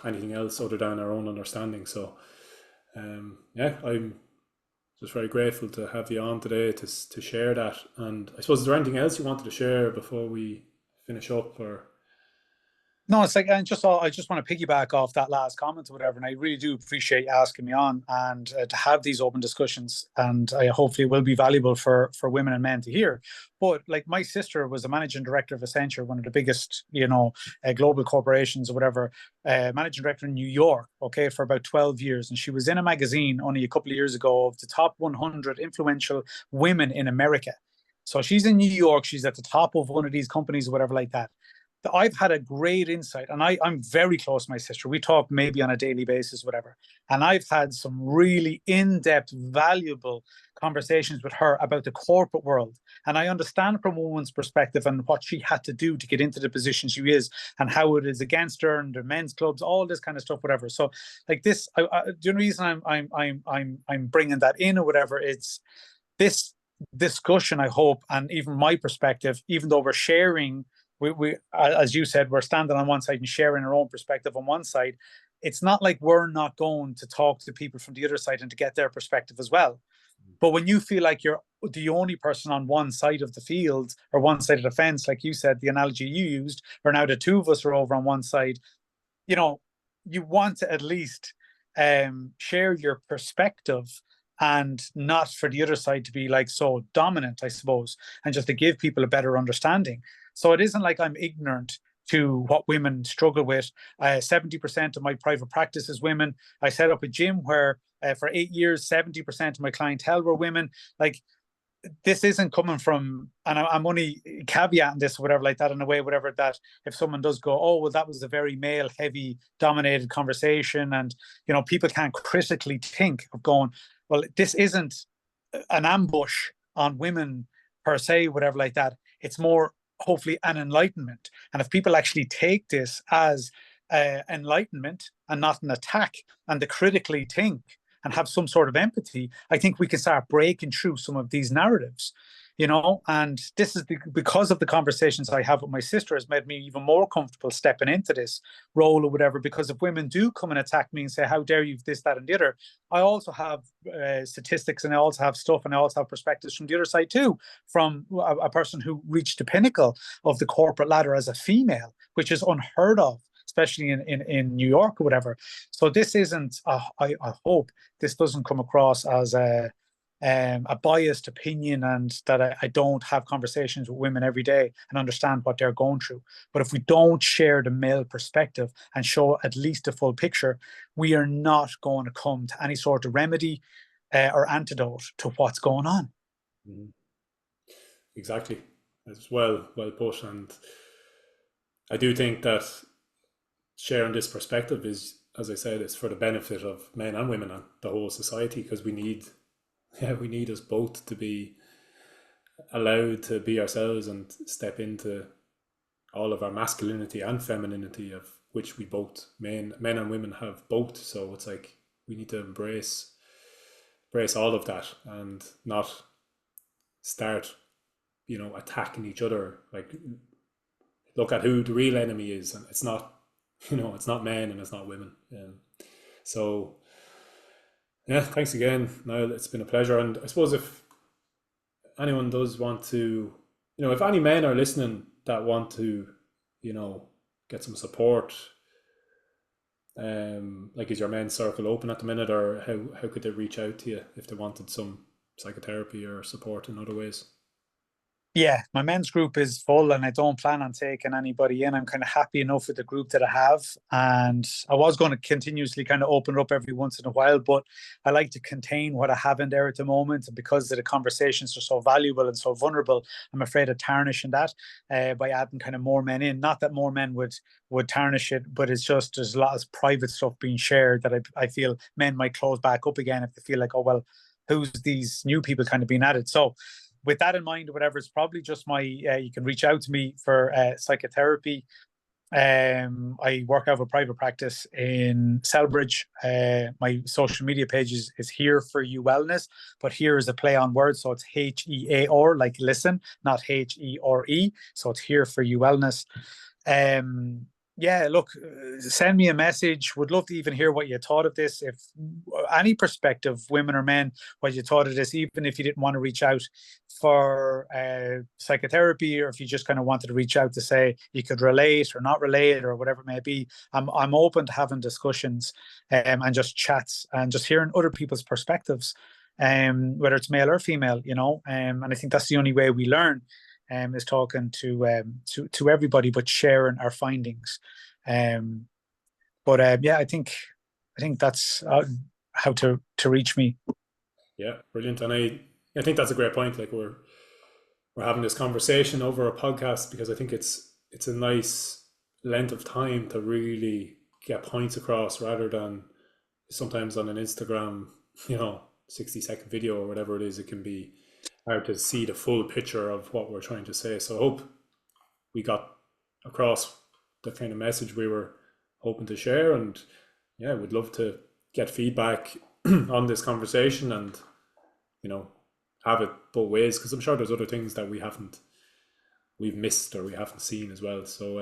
anything else other than our own understanding. So yeah, I'm just very grateful to have you on today to share that. And I suppose, is there anything else you wanted to share before we finish up, or? No, it's like, I just want to piggyback off that last comment or whatever, and I really do appreciate you asking me on and to have these open discussions, and I hopefully will be valuable for women and men to hear. But like, my sister was a managing director of Accenture, one of the biggest, global corporations or whatever, managing director in New York, okay, for about 12 years, and she was in a magazine only a couple of years ago of the top 100 influential women in America. So she's in New York, she's at the top of one of these companies or whatever like that. I've had a great insight, and I'm very close to my sister. We talk maybe on a daily basis, whatever. And I've had some really in-depth, valuable conversations with her about the corporate world. And I understand from a woman's perspective and what she had to do to get into the position she is, and how it is against her and the men's clubs, all this kind of stuff, whatever. So, like this, the only reason I'm bringing that in or whatever, it's this discussion, I hope, and even my perspective, even though we're sharing, we as you said, we're standing on one side and sharing our own perspective on one side. It's not like we're not going to talk to people from the other side and to get their perspective as well. But when you feel like you're the only person on one side of the field or one side of the fence, like you said, the analogy you used, or now the two of us are over on one side, you want to at least share your perspective, and not for the other side to be like so dominant, I suppose, and just to give people a better understanding. So it isn't like I'm ignorant to what women struggle with. 70% of my private practice is women. I set up a gym where for 8 years, 70% of my clientele were women. Like, this isn't coming from, and I'm only caveating this or whatever like that in a way, whatever, that if someone does go, oh, well, that was a very male heavy dominated conversation, and, people can't critically think of going, well, this isn't an ambush on women per se, whatever like that. It's more hopefully an enlightenment. And if people actually take this as enlightenment and not an attack, and to critically think and have some sort of empathy, I think we can start breaking through some of these narratives, and this is because of the conversations I have with my sister has made me even more comfortable stepping into this role or whatever, because if women do come and attack me and say, how dare you, this, that, and the other, I also have statistics, and I also have stuff, and I also have perspectives from the other side too, from a person who reached the pinnacle of the corporate ladder as a female, which is unheard of, especially in New York or whatever. So this isn't, I hope this doesn't come across as a biased opinion, and that I don't have conversations with women every day and understand what they're going through. But if we don't share the male perspective and show at least a full picture, we are not going to come to any sort of remedy or antidote to what's going on. Mm-hmm. Exactly. It's well put. And I do think that sharing this perspective is, as I said, it's for the benefit of men and women and the whole society, because we need us both to be allowed to be ourselves and step into all of our masculinity and femininity, of which we both, men and women, have both. So it's like we need to embrace all of that and not start attacking each other. Like, look at who the real enemy is, and it's not it's not men and it's not women. So yeah, thanks again, Niall. It's been a pleasure. And I suppose if anyone does want to, if any men are listening that want to, get some support, like, is your men's circle open at the minute, or how could they reach out to you if they wanted some psychotherapy or support in other ways? Yeah, my men's group is full, and I don't plan on taking anybody in. I'm kind of happy enough with the group that I have. And I was going to continuously kind of open it up every once in a while, but I like to contain what I have in there at the moment. And because the conversations are so valuable and so vulnerable, I'm afraid of tarnishing that by adding kind of more men in. Not that more men would tarnish it, but it's just there's a lot of private stuff being shared that I feel men might close back up again if they feel like, oh, well, who's these new people kind of being added. So with that in mind, or whatever, it's probably just my, you can reach out to me for psychotherapy. I work out of a private practice in Selbridge. My social media page is Here For You Wellness, but here is a play on words, so it's HEAR, like listen, not HERE. So it's Here For You Wellness. Yeah, look, send me a message. Would love to even hear what you thought of this. If any perspective, women or men, what you thought of this, even if you didn't want to reach out for psychotherapy, or if you just kind of wanted to reach out to say you could relate or not relate or whatever it may be. I'm open to having discussions and just chats and just hearing other people's perspectives, whether it's male or female, and I think that's the only way we learn. Is talking to everybody, but sharing our findings. Yeah, I think that's how to reach me. Yeah, brilliant. And I think that's a great point. Like we're having this conversation over a podcast because I think it's a nice length of time to really get points across, rather than sometimes on an Instagram, 60-second video or whatever it is. It can be hard to see the full picture of what we're trying to say. So I hope we got across the kind of message we were hoping to share. And yeah, we'd love to get feedback on this conversation and, have it both ways, because I'm sure there's other things that we've missed or we haven't seen as well. So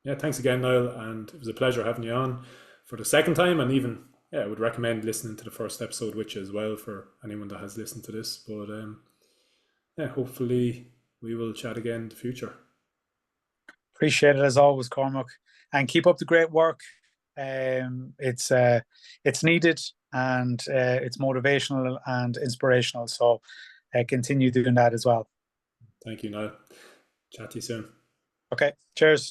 yeah, thanks again, Niall. And it was a pleasure having you on for the second time. And even, yeah, I would recommend listening to the first episode with you as well for anyone that has listened to this. But yeah, hopefully we will chat again in the future. Appreciate it as always, Cormac, and keep up the great work. It's needed, and it's motivational and inspirational. So continue doing that as well. Thank you, Niall. Chat to you soon. Okay, cheers.